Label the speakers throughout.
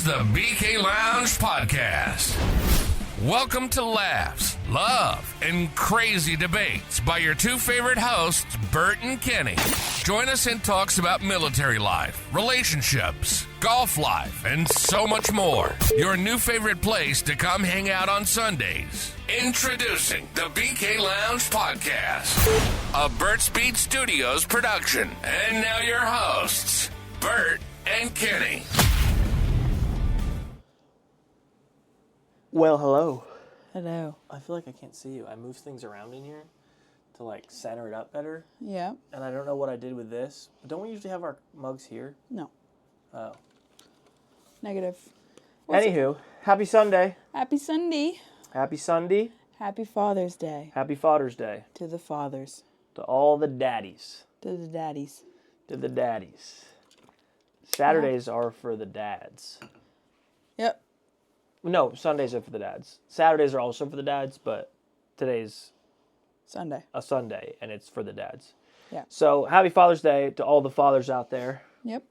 Speaker 1: the BK Lounge Podcast. Welcome to laughs, love, and crazy debates by your two favorite hosts, Burt and Kenny. Join us in talks about military life, relationships, golf life, and so much more. Your new favorite place to come hang out on Sundays. Introducing the BK Lounge Podcast, a Burt's Beat Studios production. And now your hosts, Burt and Kenny.
Speaker 2: Well, hello.
Speaker 3: Hello.
Speaker 2: I feel like I can't see you. I moved things around in here to like center it up better.
Speaker 3: Yeah.
Speaker 2: And I don't know what I did with this. But don't we usually have our mugs here?
Speaker 3: No.
Speaker 2: Oh.
Speaker 3: Negative.
Speaker 2: Anywho, happy Sunday.
Speaker 3: Happy Sunday.
Speaker 2: Happy Sunday.
Speaker 3: Happy Father's Day.
Speaker 2: Happy Father's Day.
Speaker 3: To the fathers.
Speaker 2: To all the daddies.
Speaker 3: To the daddies.
Speaker 2: To the daddies. Saturdays are for the dads.
Speaker 3: Yep.
Speaker 2: No, Sundays are for the dads. Saturdays are also for the dads, but today's
Speaker 3: Sunday.
Speaker 2: a Sunday, and it's for the dads.
Speaker 3: Yeah.
Speaker 2: So, happy Father's Day to all the fathers out there.
Speaker 3: Yep.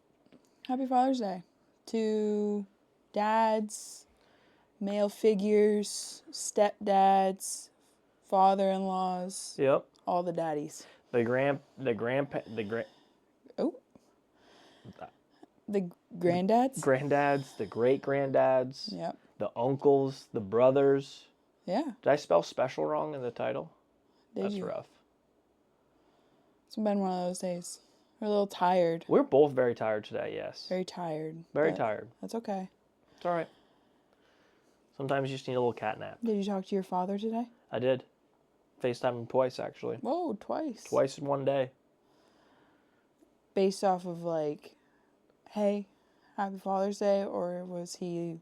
Speaker 3: Happy Father's Day. To dads, male figures, stepdads, father-in-laws.
Speaker 2: Yep.
Speaker 3: All the daddies.
Speaker 2: The
Speaker 3: grandads?
Speaker 2: Granddads, the great-granddads.
Speaker 3: Yep.
Speaker 2: The uncles, the brothers.
Speaker 3: Yeah.
Speaker 2: Did I spell special wrong in the title? That's
Speaker 3: you?
Speaker 2: rough.
Speaker 3: It's been one of those days. We're a little tired.
Speaker 2: We're both very tired today, yes.
Speaker 3: Very tired.
Speaker 2: Very
Speaker 3: but
Speaker 2: tired.
Speaker 3: That's okay.
Speaker 2: It's all right. Sometimes you just need a little cat nap.
Speaker 3: Did you talk to your father today?
Speaker 2: I did. FaceTime him twice, actually.
Speaker 3: Whoa, twice.
Speaker 2: Twice in one day.
Speaker 3: Based off of like, hey, happy Father's Day, or was he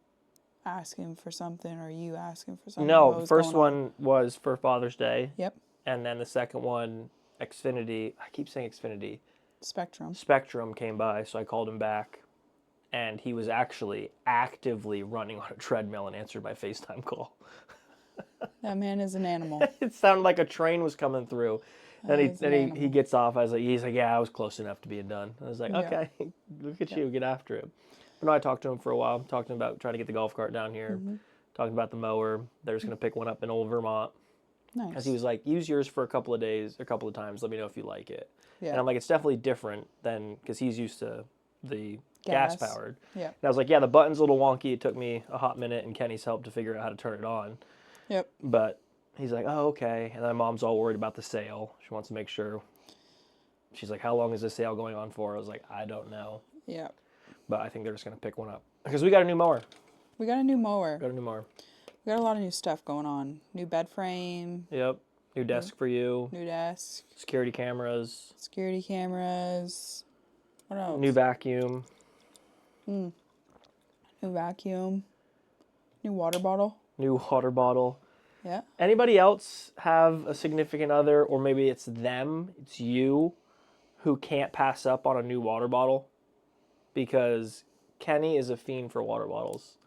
Speaker 3: asking for something, or you asking for something?
Speaker 2: No, the first one was for Father's Day.
Speaker 3: Yep.
Speaker 2: And then the second one, Xfinity, I keep saying Xfinity.
Speaker 3: Spectrum
Speaker 2: came by, so I called him back. And he was actually actively running on a treadmill and answered my FaceTime call.
Speaker 3: That man is an animal.
Speaker 2: It sounded like a train was coming through. And he gets off. He's like, yeah, I was close enough to being done. I was like, okay, look at you, get after it. But no, I talked to him for a while. Talked to him about trying to get the golf cart down here.
Speaker 3: Mm-hmm.
Speaker 2: Talking about the mower. They're just going to pick one up in old Vermont.
Speaker 3: Nice.
Speaker 2: Because he was like, use yours for a couple of days, a couple of times. Let me know if you like it.
Speaker 3: Yeah.
Speaker 2: And I'm like, it's definitely different than, because he's used to the gas-powered.
Speaker 3: Yeah.
Speaker 2: And I was like, yeah, the button's a little wonky. It took me a hot minute and Kenny's help to figure out how to turn it on.
Speaker 3: Yep.
Speaker 2: But he's like, oh, okay. And then mom's all worried about the sale. She wants to make sure. She's like, how long is this sale going on for? I was like, I don't know.
Speaker 3: Yeah.
Speaker 2: But I think they're just going to pick one up. Because we got a new mower.
Speaker 3: We got a new mower.
Speaker 2: We
Speaker 3: got a lot of new stuff going on. New bed frame.
Speaker 2: Yep. New desk for you.
Speaker 3: New desk.
Speaker 2: Security cameras.
Speaker 3: What else?
Speaker 2: New vacuum.
Speaker 3: New vacuum. New water bottle. Yeah.
Speaker 2: Anybody else have a significant other, or maybe it's them, it's you, who can't pass up on a new water bottle? Because Kenny is a fiend for water bottles.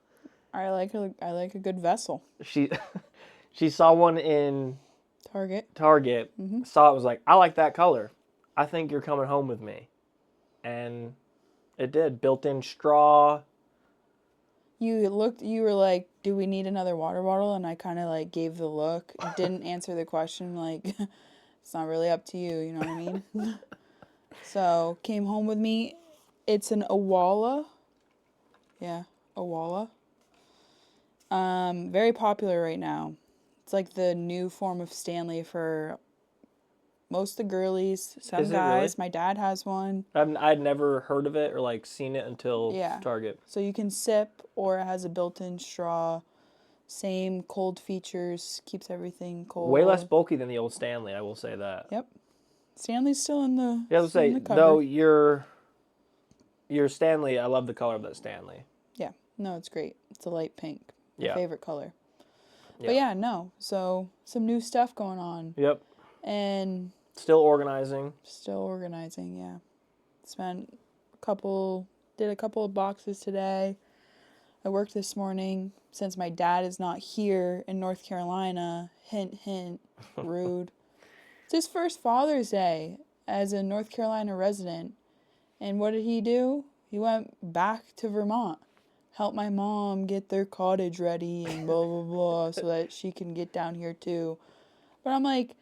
Speaker 3: I like a good vessel.
Speaker 2: She saw one in
Speaker 3: Target.
Speaker 2: Saw it, was like, I like that color. I think you're coming home with me. And it did. Built-in straw.
Speaker 3: You were like, do we need another water bottle? And I kind of like gave the look. Didn't answer the question, like, it's not really up to you, you know what I mean? So, came home with me. It's an Awala. Yeah, Awala. Very popular right now. It's like the new form of Stanley for most of the girlies, some
Speaker 2: Is it
Speaker 3: guys.
Speaker 2: really?
Speaker 3: My dad has one.
Speaker 2: I'd never heard of it or like seen it until Target.
Speaker 3: So you can sip, or it has a built-in straw. Same cold features, keeps everything cold.
Speaker 2: Way less bulky than the old Stanley, I will say that.
Speaker 3: Yep. Stanley's still in the
Speaker 2: Yeah, I was
Speaker 3: still in
Speaker 2: say,
Speaker 3: the cover.
Speaker 2: though your Stanley, I love the color of that Stanley.
Speaker 3: Yeah. No, it's great. It's a light pink. My
Speaker 2: Yeah.
Speaker 3: favorite color.
Speaker 2: Yeah.
Speaker 3: But yeah, no. So some new stuff going on.
Speaker 2: Yep.
Speaker 3: And
Speaker 2: Still organizing.
Speaker 3: Yeah. Did a couple of boxes today. I worked this morning. Since my dad is not here in North Carolina, hint, hint, rude. It's his first Father's Day as a North Carolina resident. And what did he do? He went back to Vermont. help my mom get their cottage ready and blah, blah, blah, so that she can get down here too. But I'm like,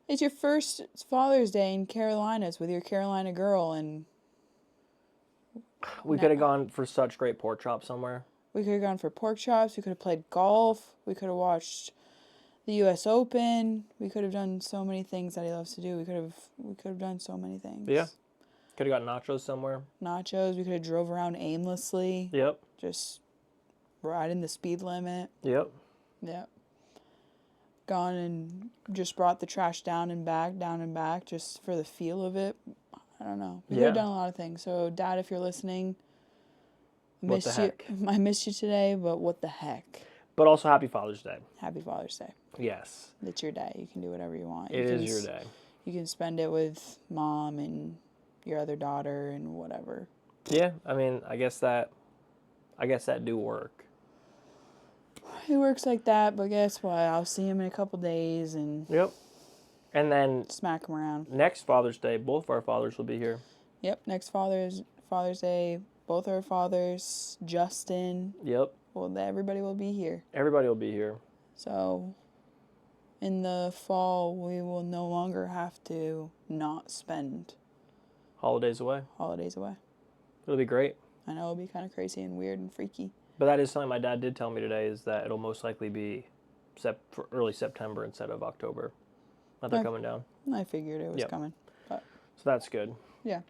Speaker 3: it's your first Father's Day in Carolinas with your Carolina girl, and
Speaker 2: We could have gone for such great pork chops somewhere.
Speaker 3: we could have gone for pork chops. We could have played golf. We could have watched the U.S. Open. We could have done so many things that he loves to do. We could have done so many things.
Speaker 2: Yeah. Could have got nachos somewhere.
Speaker 3: Nachos. We could have drove around aimlessly.
Speaker 2: Yep.
Speaker 3: Just riding the speed limit.
Speaker 2: Yep.
Speaker 3: Yep. Gone and just brought the trash down and back, just for the feel of it. I don't know. We could have done a lot of things. So, Dad, if you're listening,
Speaker 2: What the heck?
Speaker 3: I missed you today, but what the heck?
Speaker 2: But also, Happy Father's Day.
Speaker 3: Happy Father's Day.
Speaker 2: Yes.
Speaker 3: It's your day. You can do whatever you want.
Speaker 2: It is your day.
Speaker 3: You can spend it with Mom and your other daughter and whatever.
Speaker 2: Yeah, I mean, I guess that do work.
Speaker 3: It works like that, but guess what? I'll see him in a couple days and
Speaker 2: Yep. And then
Speaker 3: smack him around.
Speaker 2: next Father's Day, both of our fathers will be here.
Speaker 3: Yep, next Father's Day, both our fathers, Justin.
Speaker 2: Yep.
Speaker 3: Well, everybody will be here.
Speaker 2: Everybody will be here.
Speaker 3: So, in the fall, we will no longer have to not spend
Speaker 2: Holidays away.
Speaker 3: holidays away.
Speaker 2: It'll be great.
Speaker 3: I know it'll be kind of crazy and weird and freaky.
Speaker 2: But that is something my dad did tell me today, is that it'll most likely be for early September instead of October. That they're coming down.
Speaker 3: I figured it was coming. But
Speaker 2: So that's good.
Speaker 3: yeah.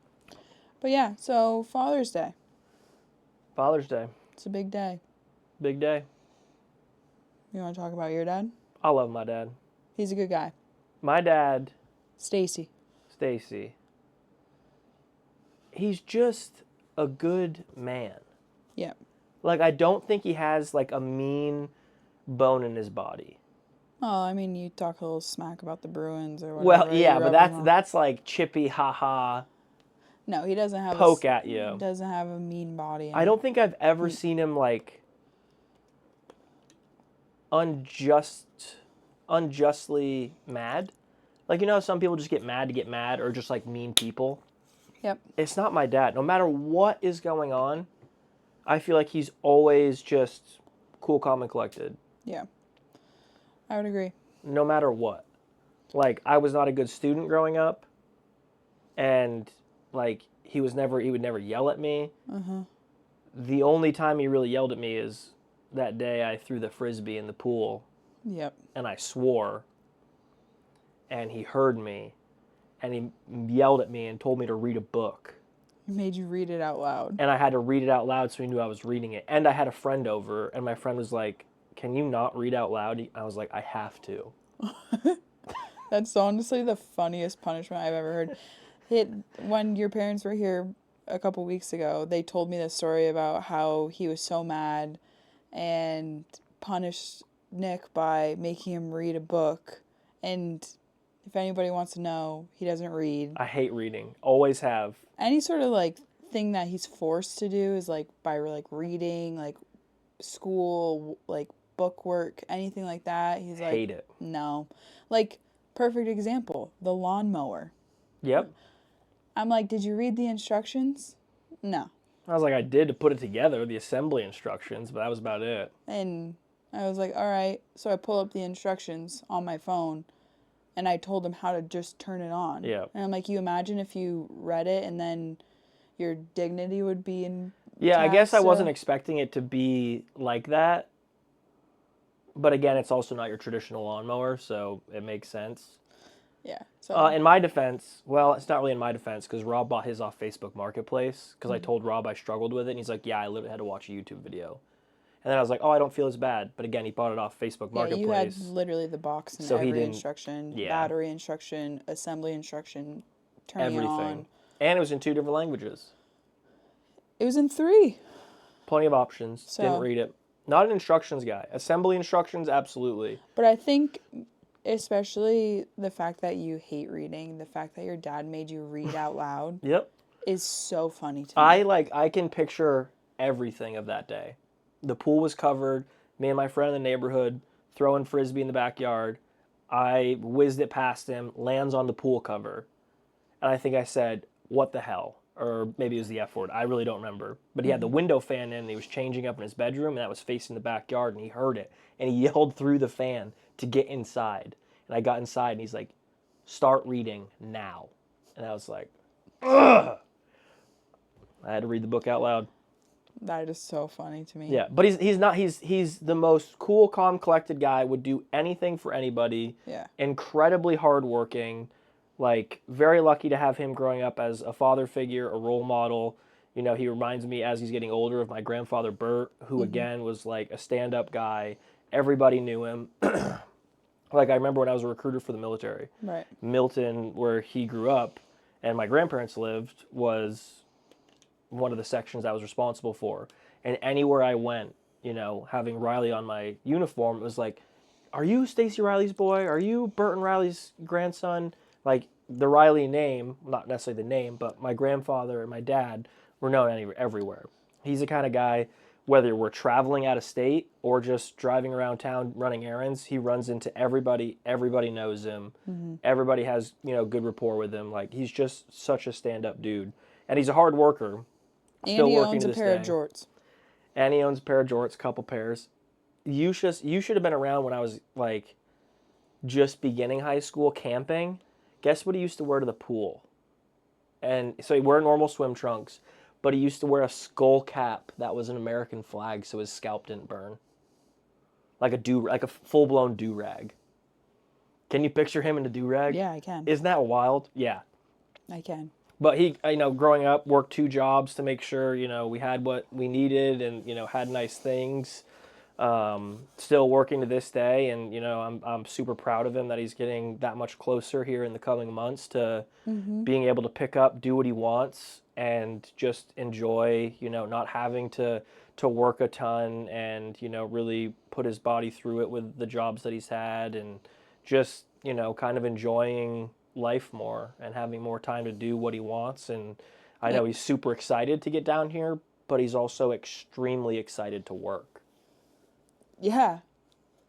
Speaker 3: But yeah, so Father's Day.
Speaker 2: Father's Day.
Speaker 3: It's a big day.
Speaker 2: Big day.
Speaker 3: You want to talk about your dad?
Speaker 2: I love my dad.
Speaker 3: He's a good guy.
Speaker 2: My dad,
Speaker 3: Stacy.
Speaker 2: he's just a good man.
Speaker 3: Yep.
Speaker 2: Like, I don't think he has, like, a mean bone in his body.
Speaker 3: Well, I mean, you talk a little smack about the Bruins or whatever.
Speaker 2: Well, yeah,
Speaker 3: you
Speaker 2: but
Speaker 3: rub him on.
Speaker 2: that's like chippy, ha-ha,
Speaker 3: No, he doesn't have
Speaker 2: poke at you.
Speaker 3: He doesn't have a mean body.
Speaker 2: I don't think I've ever seen him, like, unjustly mad. Like, you know, some people just get mad, or just, like, mean people.
Speaker 3: Yep.
Speaker 2: It's not my dad. No matter what is going on, I feel like he's always just cool, calm, and collected.
Speaker 3: Yeah. I would agree.
Speaker 2: No matter what. Like, I was not a good student growing up, and, like, he would never yell at me.
Speaker 3: Uh-huh.
Speaker 2: The only time he really yelled at me is that day I threw the Frisbee in the pool,
Speaker 3: Yep.
Speaker 2: and I swore, and he heard me, and he yelled at me and told me to read a book.
Speaker 3: He made you read it out loud.
Speaker 2: And I had to read it out loud so he knew I was reading it. And I had a friend over, and my friend was like, "Can you not read out loud?" I was like, "I have to."
Speaker 3: That's honestly the funniest punishment I've ever heard. When your parents were here a couple weeks ago, they told me the story about how he was so mad and punished Nick by making him read a book. And if anybody wants to know, he doesn't read.
Speaker 2: I hate reading. Always have.
Speaker 3: Any sort of like thing that he's forced to do is like by like reading, like school, like book work, anything like that. He's like,
Speaker 2: Hate it.
Speaker 3: No. Like, perfect example, the lawnmower.
Speaker 2: Yep.
Speaker 3: I'm like, did you read the instructions? No.
Speaker 2: I was like, I did to put it together, the assembly instructions, but that was about it.
Speaker 3: And I was like, all right. So I pull up the instructions on my phone, and I told him how to just turn it on.
Speaker 2: Yeah.
Speaker 3: And I'm like, you imagine if you read it and then your dignity would be in.
Speaker 2: Yeah, I guess I
Speaker 3: tax,
Speaker 2: wasn't expecting it to be like that. But again, it's also not your traditional lawnmower, so it makes sense.
Speaker 3: Yeah. So
Speaker 2: In my defense, well, it's not really in my defense, because Rob bought his off Facebook Marketplace, because I told Rob I struggled with it, and he's like, yeah, I literally had to watch a YouTube video. And then I was like, oh, I don't feel as bad. But again, he bought it off Facebook Marketplace.
Speaker 3: you had literally the box and
Speaker 2: So he
Speaker 3: every
Speaker 2: didn't-
Speaker 3: instruction,
Speaker 2: yeah.
Speaker 3: battery instruction, assembly instruction, turning it
Speaker 2: everything.
Speaker 3: on.
Speaker 2: And it was in 2 different languages.
Speaker 3: It was in 3.
Speaker 2: Plenty of options.
Speaker 3: So-
Speaker 2: Didn't read it. Not an instructions guy. Assembly instructions, absolutely.
Speaker 3: But I think, especially the fact that you hate reading, the fact that your dad made you read out loud
Speaker 2: Yep.
Speaker 3: is so funny to me.
Speaker 2: I can picture everything of that day. The pool was covered. Me and my friend in the neighborhood throwing Frisbee in the backyard. I whizzed it past him, lands on the pool cover. And I think I said, what the hell? or maybe it was the F word. I really don't remember. But he had the window fan in, and he was changing up in his bedroom, and that was facing the backyard, and he heard it. And he yelled through the fan to get inside. And I got inside, and he's like, start reading now. And I was like, ugh. I had to read the book out loud.
Speaker 3: That is so funny to me.
Speaker 2: Yeah, but he's the most cool, calm, collected guy, would do anything for anybody.
Speaker 3: Yeah.
Speaker 2: Incredibly hardworking. Like, very lucky to have him growing up as a father figure, a role model. You know, he reminds me, as he's getting older, of my grandfather Burt, who, again, was, like, a stand-up guy. Everybody knew him. Like, I remember when I was a recruiter for the military.
Speaker 3: Right.
Speaker 2: Milton, where he grew up, and my grandparents lived, was one of the sections I was responsible for. And anywhere I went, you know, having Riley on my uniform, it was like, are you Stacy Riley's boy? Are you Burton Riley's grandson? Like, the Riley name, not necessarily the name, but my grandfather and my dad were known everywhere. He's the kind of guy, whether we're traveling out of state or just driving around town running errands, he runs into everybody. Everybody knows him. Everybody has, you know, good rapport with him. Like, he's just such a stand-up dude. And he's a hard worker.
Speaker 3: And he owns a pair of jorts.
Speaker 2: And he owns a pair of jorts, a couple pairs. You should have been around when I was, like, just beginning high school camping. Guess what he used to wear to the pool? And so he wore normal swim trunks, but he used to wear a skull cap that was an American flag so his scalp didn't burn. Like a full-blown do-rag. Can you picture him in a do-rag?
Speaker 3: Yeah, I can.
Speaker 2: Isn't that wild? Yeah.
Speaker 3: I can.
Speaker 2: But he, you know, growing up, worked 2 jobs to make sure, you know, we had what we needed and, you know, had nice things. Still working to this day, and, you know, I'm super proud of him that he's getting that much closer here in the coming months to being able to pick up, do what he wants, and just enjoy, you know, not having to work a ton and, you know, really put his body through it with the jobs that he's had, and just, you know, kind of enjoying life more and having more time to do what he wants. And I know he's super excited to get down here, but he's also extremely excited to work.
Speaker 3: Yeah.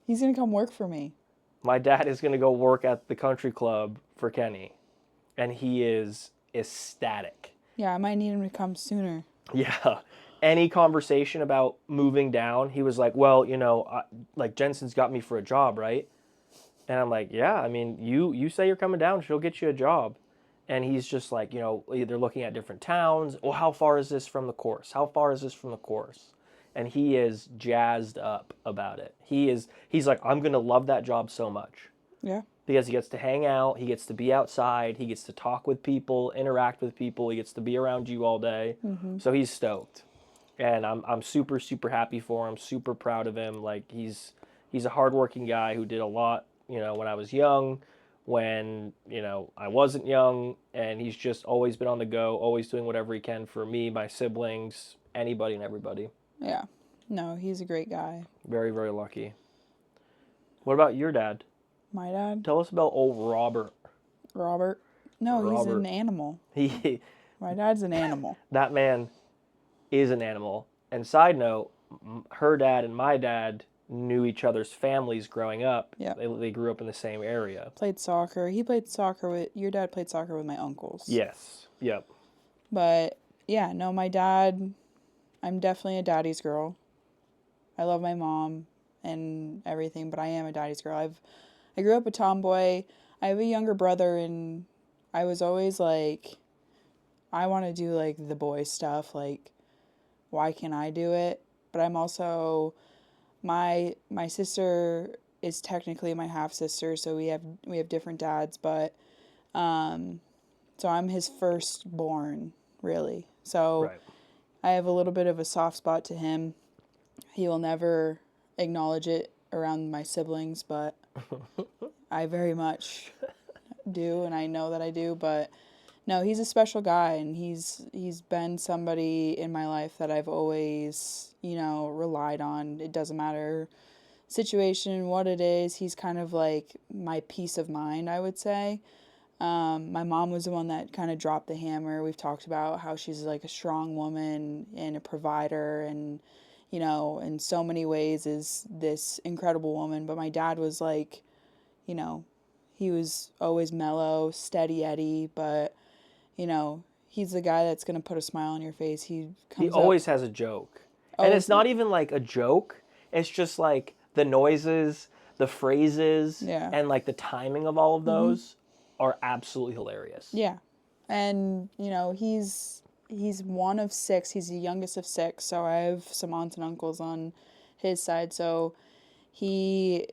Speaker 3: He's going to come work for me.
Speaker 2: My dad is going to go work at the country club for Kenny, and he is ecstatic.
Speaker 3: Yeah, I might need him to come sooner.
Speaker 2: Yeah. Any conversation about moving down, he was like, well, you know, like, Jensen's got me for a job, right? And I'm like, yeah, I mean, you say you're coming down, she'll get you a job. And he's just like, you know, they're looking at different towns. Well, how far is this from the course? How far is this from the course? And he is jazzed up about it. He's like, I'm going to love that job so much.
Speaker 3: Yeah.
Speaker 2: Because he gets to hang out, he gets to be outside, he gets to talk with people, interact with people, he gets to be around you all day. So he's stoked. And I'm super, super happy for him, super proud of him. Like, he's a hardworking guy who did a lot, you know, when I was young, when, you know, I wasn't young, and he's just always been on the go, always doing whatever he can for me, my siblings, anybody and everybody.
Speaker 3: Yeah. No, he's a great guy.
Speaker 2: Very, very lucky. What about your dad?
Speaker 3: My dad?
Speaker 2: Tell us about old Robert.
Speaker 3: Robert? No, he's an animal. My dad's an animal.
Speaker 2: That man is an animal. And side note, her dad and my dad knew each other's families growing up.
Speaker 3: Yeah.
Speaker 2: They grew up in the same area.
Speaker 3: Played soccer. Your dad played soccer with my uncles.
Speaker 2: Yes. Yep.
Speaker 3: But, yeah, no, my dad, I'm definitely a daddy's girl. I love my mom and everything, but I am a daddy's girl. I grew up a tomboy. I have a younger brother, and I was always like, I want to do, like, the boy stuff. Like, why can't I do it? But I'm also, my sister is technically my half sister, so we have different dads. But, so I'm his firstborn, really. So
Speaker 2: Right.
Speaker 3: I have a little bit of a soft spot to him. He will never acknowledge it around my siblings, but I very much do, and I know that I do. But no, he's a special guy, and he's been somebody in my life that I've always, you know, relied on. It doesn't matter situation, what it is. He's kind of like my peace of mind, I would say. My mom was the one that kind of dropped the hammer. We've talked about how she's like a strong woman and a provider, and, you know, in so many ways is this incredible woman. But my dad was like, you know, he was always mellow, steady Eddie, but, you know, he's the guy that's going to put a smile on your face. He
Speaker 2: always has a joke. And it's not even like a joke. It's just like the noises, the phrases, and like the timing of all of those are absolutely hilarious.
Speaker 3: Yeah. And, you know, he's one of 6. He's the youngest of 6. So I have some aunts and uncles on his side. So he,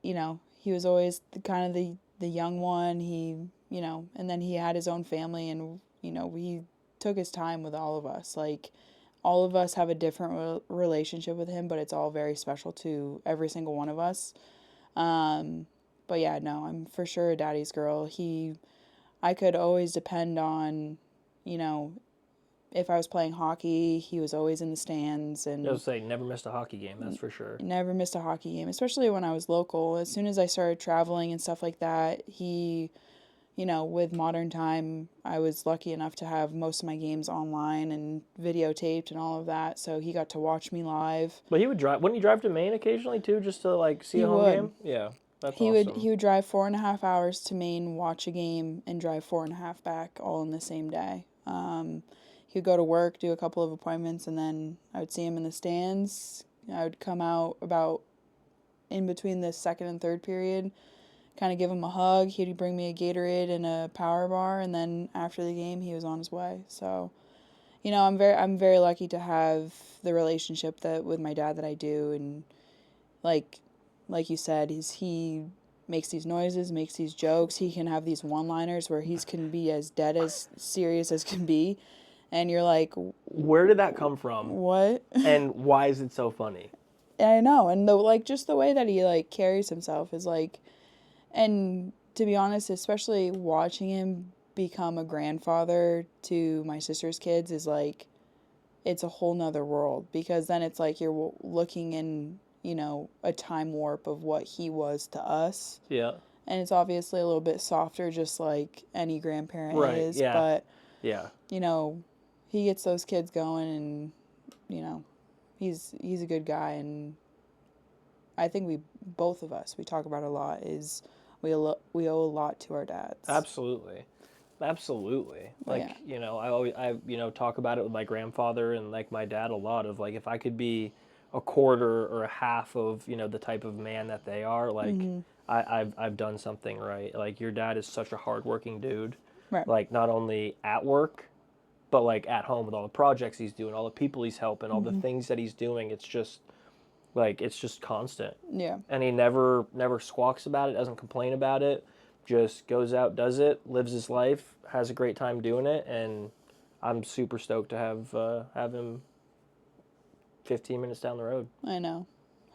Speaker 3: you know, he was always the young one. He, you know, and then he had his own family, and, you know, he took his time with all of us. Like, all of us have a different relationship with him, but it's all very special to every single one of us. But yeah, no, I'm for sure a daddy's girl. I could always depend on, you know, if I was playing hockey, he was always in the stands. And
Speaker 2: I was saying, never missed a hockey game, that's for sure.
Speaker 3: Never missed a hockey game, especially when I was local. As soon as I started traveling and stuff like that, he, you know, with modern time, I was lucky enough to have most of my games online and videotaped and all of that. So he got to watch me live.
Speaker 2: But he would drive. Wouldn't he drive to Maine occasionally too, just to like see a home game? Yeah, that's awesome.
Speaker 3: He would drive 4.5 hours to Maine, watch a game, and drive 4.5 back, all in the same day. He would go to work, do a couple of appointments, and then I would see him in the stands. I would come out about in between the second and third period, kind of give him a hug. He'd bring me a Gatorade and a power bar, and then after the game, he was on his way. So, you know, I'm very lucky to have the relationship with my dad that I do, and like you said, he makes these noises, makes these jokes. He can have these one-liners where he can be as dead as serious as can be, and you're like,
Speaker 2: where did that come from?
Speaker 3: What?
Speaker 2: And why is it so funny?
Speaker 3: I know, and just the way that he like carries himself is like. And to be honest, especially watching him become a grandfather to my sister's kids is like, it's a whole nother world, because then it's like you're looking in, you know, a time warp of what he was to us.
Speaker 2: Yeah.
Speaker 3: And it's obviously a little bit softer, just like any grandparent is.
Speaker 2: Yeah.
Speaker 3: But,
Speaker 2: yeah,
Speaker 3: you know, he gets those kids going, and, you know, he's a good guy. And I think both of us, we talk about a lot, is we owe a lot to our dads.
Speaker 2: Absolutely. Like, you know, I talk about it with my grandfather and like my dad a lot of like, if I could be a quarter or a half of, you know, the type of man that they are, like I've done something right. Like, your dad is such a hardworking dude.
Speaker 3: Right.
Speaker 2: Like, not only at work, but like at home with all the projects he's doing, all the people he's helping, all the things that he's doing. It's just constant.
Speaker 3: Yeah.
Speaker 2: And he never squawks about it, doesn't complain about it, just goes out, does it, lives his life, has a great time doing it, and I'm super stoked to have him 15 minutes down the road.
Speaker 3: I know.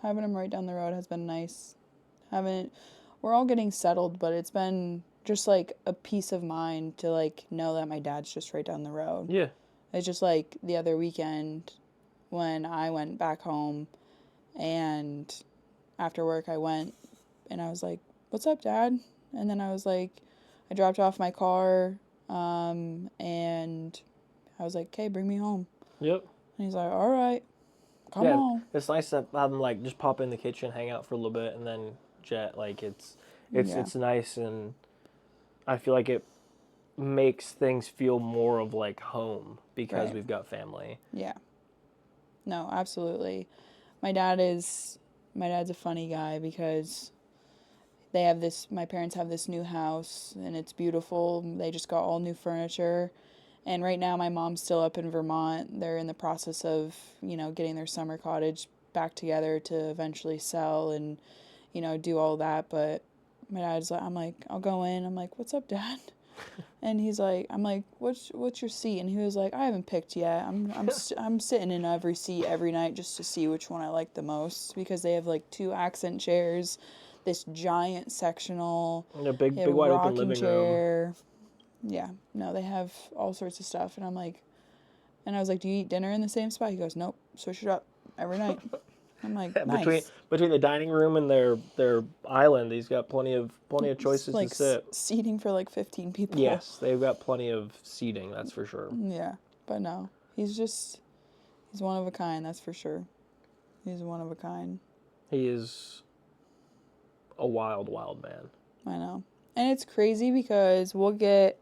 Speaker 3: Having him right down the road has been nice. We're all getting settled, but it's been just like a peace of mind to like know that my dad's just right down the road.
Speaker 2: Yeah.
Speaker 3: It's just like the other weekend when I went back home, and after work I went and I was like, "What's up, Dad?" And then I was like, I dropped off my car, and I was like, "Okay, bring me home."
Speaker 2: Yep.
Speaker 3: And he's like, "All right, come on."
Speaker 2: It's nice to have him like just pop in the kitchen, hang out for a little bit, and then jet. Like, it's nice, and I feel like it makes things feel more of like home because we've got family.
Speaker 3: Yeah. No, absolutely. My dad's a funny guy because my parents have this new house, and it's beautiful. They just got all new furniture. And right now my mom's still up in Vermont. They're in the process of, you know, getting their summer cottage back together to eventually sell and, you know, do all that. But my dad's like, I'm like, I'll go in. I'm like, "What's up, Dad?" And he's like, I'm like, what's your seat? And he was like, "I haven't picked yet. I'm sitting in every seat every night just to see which one I like the most," because they have like 2 accent chairs, this giant sectional,
Speaker 2: and a big wide open living room.
Speaker 3: Yeah, no, they have all sorts of stuff, and I was like, "Do you eat dinner in the same spot?" He goes, "Nope, switch it up every night." I'm like, nice.
Speaker 2: Between the dining room and their island, he's got plenty of choices to sit.
Speaker 3: Seating for like 15 people.
Speaker 2: Yes, they've got plenty of seating, that's for sure.
Speaker 3: Yeah, but no, he's one of a kind, that's for sure. He's one of a kind.
Speaker 2: He is a wild, wild man.
Speaker 3: I know. And it's crazy because we'll get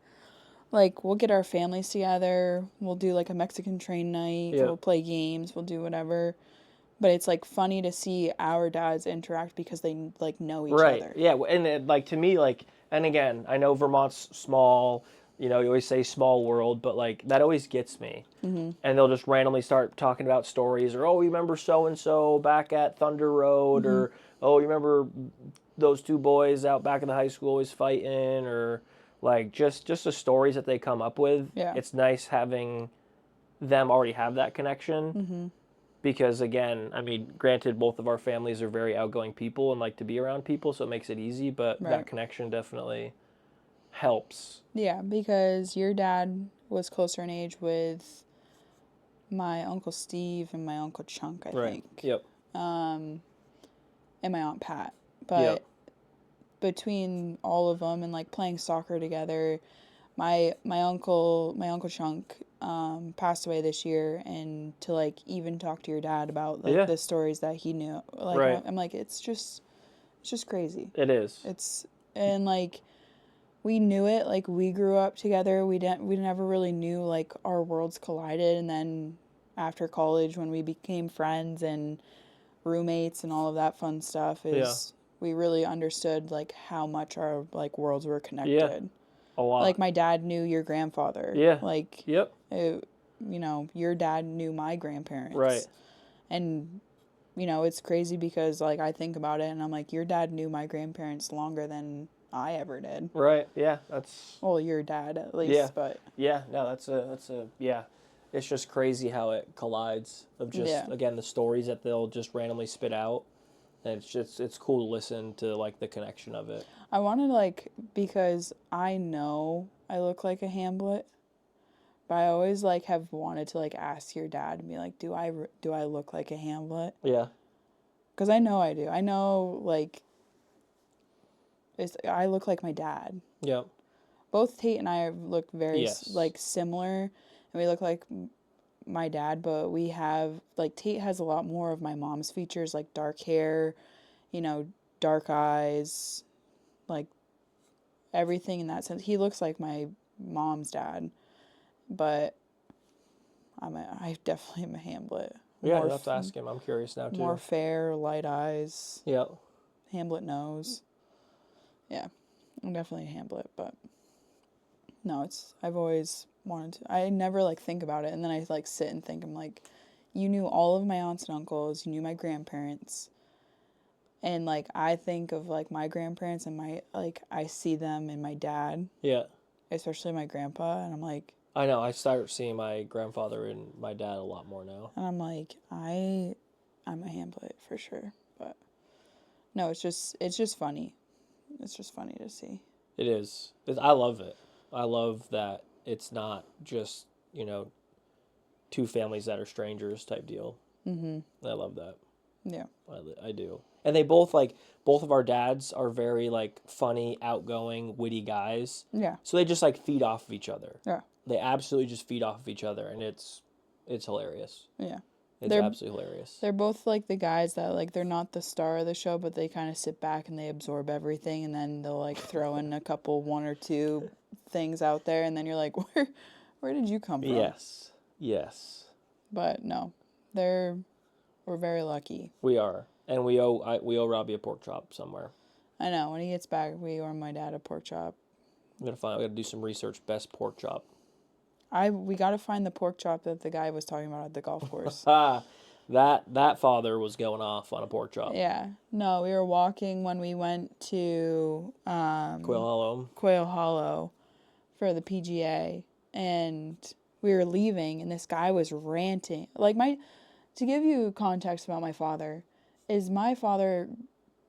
Speaker 3: like, we'll get our families together. We'll do, like, a Mexican train night.
Speaker 2: Yeah.
Speaker 3: We'll play games. We'll do whatever. But it's, like, funny to see our dads interact because they, like, know each
Speaker 2: Right.
Speaker 3: other.
Speaker 2: Yeah. And like to me, like, and again, I know Vermont's small. You know, you always say small world, but like that always gets me. Mm-hmm. And they'll just randomly start talking about stories, or oh, you remember so and so back at Thunder Road,
Speaker 3: Mm-hmm.
Speaker 2: or oh, you remember those two boys out back in the high school always fighting, or like just the stories that they come up with.
Speaker 3: Yeah.
Speaker 2: It's nice having them already have that connection.
Speaker 3: Mm-hmm.
Speaker 2: Because again, I mean, granted, both of our families are very outgoing people and like to be around people, so it makes it easy. But
Speaker 3: Right.
Speaker 2: that connection definitely helps.
Speaker 3: Yeah, because your dad was closer in age with my Uncle Steve and my Uncle Chunk, I think.
Speaker 2: Yep.
Speaker 3: And my Aunt Pat. But
Speaker 2: Yep.
Speaker 3: between all of them and like playing soccer together, my uncle Chunk passed away this year, and to like even talk to your dad about like
Speaker 2: Yeah.
Speaker 3: the stories that he knew, like
Speaker 2: Right.
Speaker 3: I'm like it's just crazy.
Speaker 2: It is.
Speaker 3: And like we knew it, like we grew up together. We never really knew like our worlds collided, and then after college when we became friends and roommates and all of that fun stuff is we really understood like how much our like worlds were connected.
Speaker 2: Yeah. A lot.
Speaker 3: Like my dad knew your grandfather.
Speaker 2: Yeah.
Speaker 3: Like
Speaker 2: Yep.
Speaker 3: you know, your dad knew my grandparents.
Speaker 2: Right.
Speaker 3: And you know, it's crazy because like I think about it and I'm like, your dad knew my grandparents longer than I ever did.
Speaker 2: Right. Yeah. That's.
Speaker 3: Well, your dad at least,
Speaker 2: Yeah.
Speaker 3: but
Speaker 2: Yeah. No, that's a yeah. It's just crazy how it collides of just again the stories that they'll just randomly spit out, and it's cool to listen to like the connection of it.
Speaker 3: I wanted like because I know I look like a Hamlet, but I always like have wanted to like ask your dad and be like, do I look like a Hamlet?
Speaker 2: Yeah.
Speaker 3: Because I know I do. I know like I look like my dad.
Speaker 2: Yep.
Speaker 3: Both Tate and I look very like similar, and we look like my dad, but we have like Tate has a lot more of my mom's features, like dark hair, you know, dark eyes, like everything in that sense. He looks like my mom's dad, but I definitely am a Hamlet.
Speaker 2: Yeah, I'll have to ask him. I'm curious now too.
Speaker 3: More fair, light eyes.
Speaker 2: Yeah.
Speaker 3: Hamlet nose. Yeah, I'm definitely a Hamlet, but no, I've always wanted to. I never like think about it, and then I like sit and think. I'm like, you knew all of my aunts and uncles. You knew my grandparents. And, like, I think of, like, my grandparents and I see them in my dad.
Speaker 2: Yeah.
Speaker 3: Especially my grandpa. And I'm like...
Speaker 2: I know. I start seeing my grandfather and my dad a lot more now.
Speaker 3: And I'm like, I'm a Hamlet for sure. But, no, it's just funny. It's just funny to see.
Speaker 2: It is. I love it. I love that it's not just, you know, two families that are strangers type deal. Mm-hmm. I love that.
Speaker 3: Yeah.
Speaker 2: I do. And they both of our dads are very, like, funny, outgoing, witty guys.
Speaker 3: Yeah.
Speaker 2: So they just, like, feed off of each other.
Speaker 3: Yeah.
Speaker 2: They absolutely just feed off of each other, and it's hilarious.
Speaker 3: Yeah.
Speaker 2: They're absolutely hilarious.
Speaker 3: They're both, like, the guys that, like, they're not the star of the show, but they kind of sit back and they absorb everything, and then they'll, like, throw in a couple, one or two things out there, and then you're like, where did you come from?
Speaker 2: Yes. Yes.
Speaker 3: But, no. We're very lucky.
Speaker 2: We are. And we owe Robbie a pork chop somewhere.
Speaker 3: I know. When he gets back, we owe my dad a pork chop. We
Speaker 2: gotta do some research. Best pork chop.
Speaker 3: We gotta find the pork chop that the guy was talking about at the golf course.
Speaker 2: That father was going off on a pork chop.
Speaker 3: Yeah. No, we were walking when we went to
Speaker 2: Quail
Speaker 3: Hollow for the PGA, and we were leaving, and this guy was ranting. Like to give you context about my father, is my father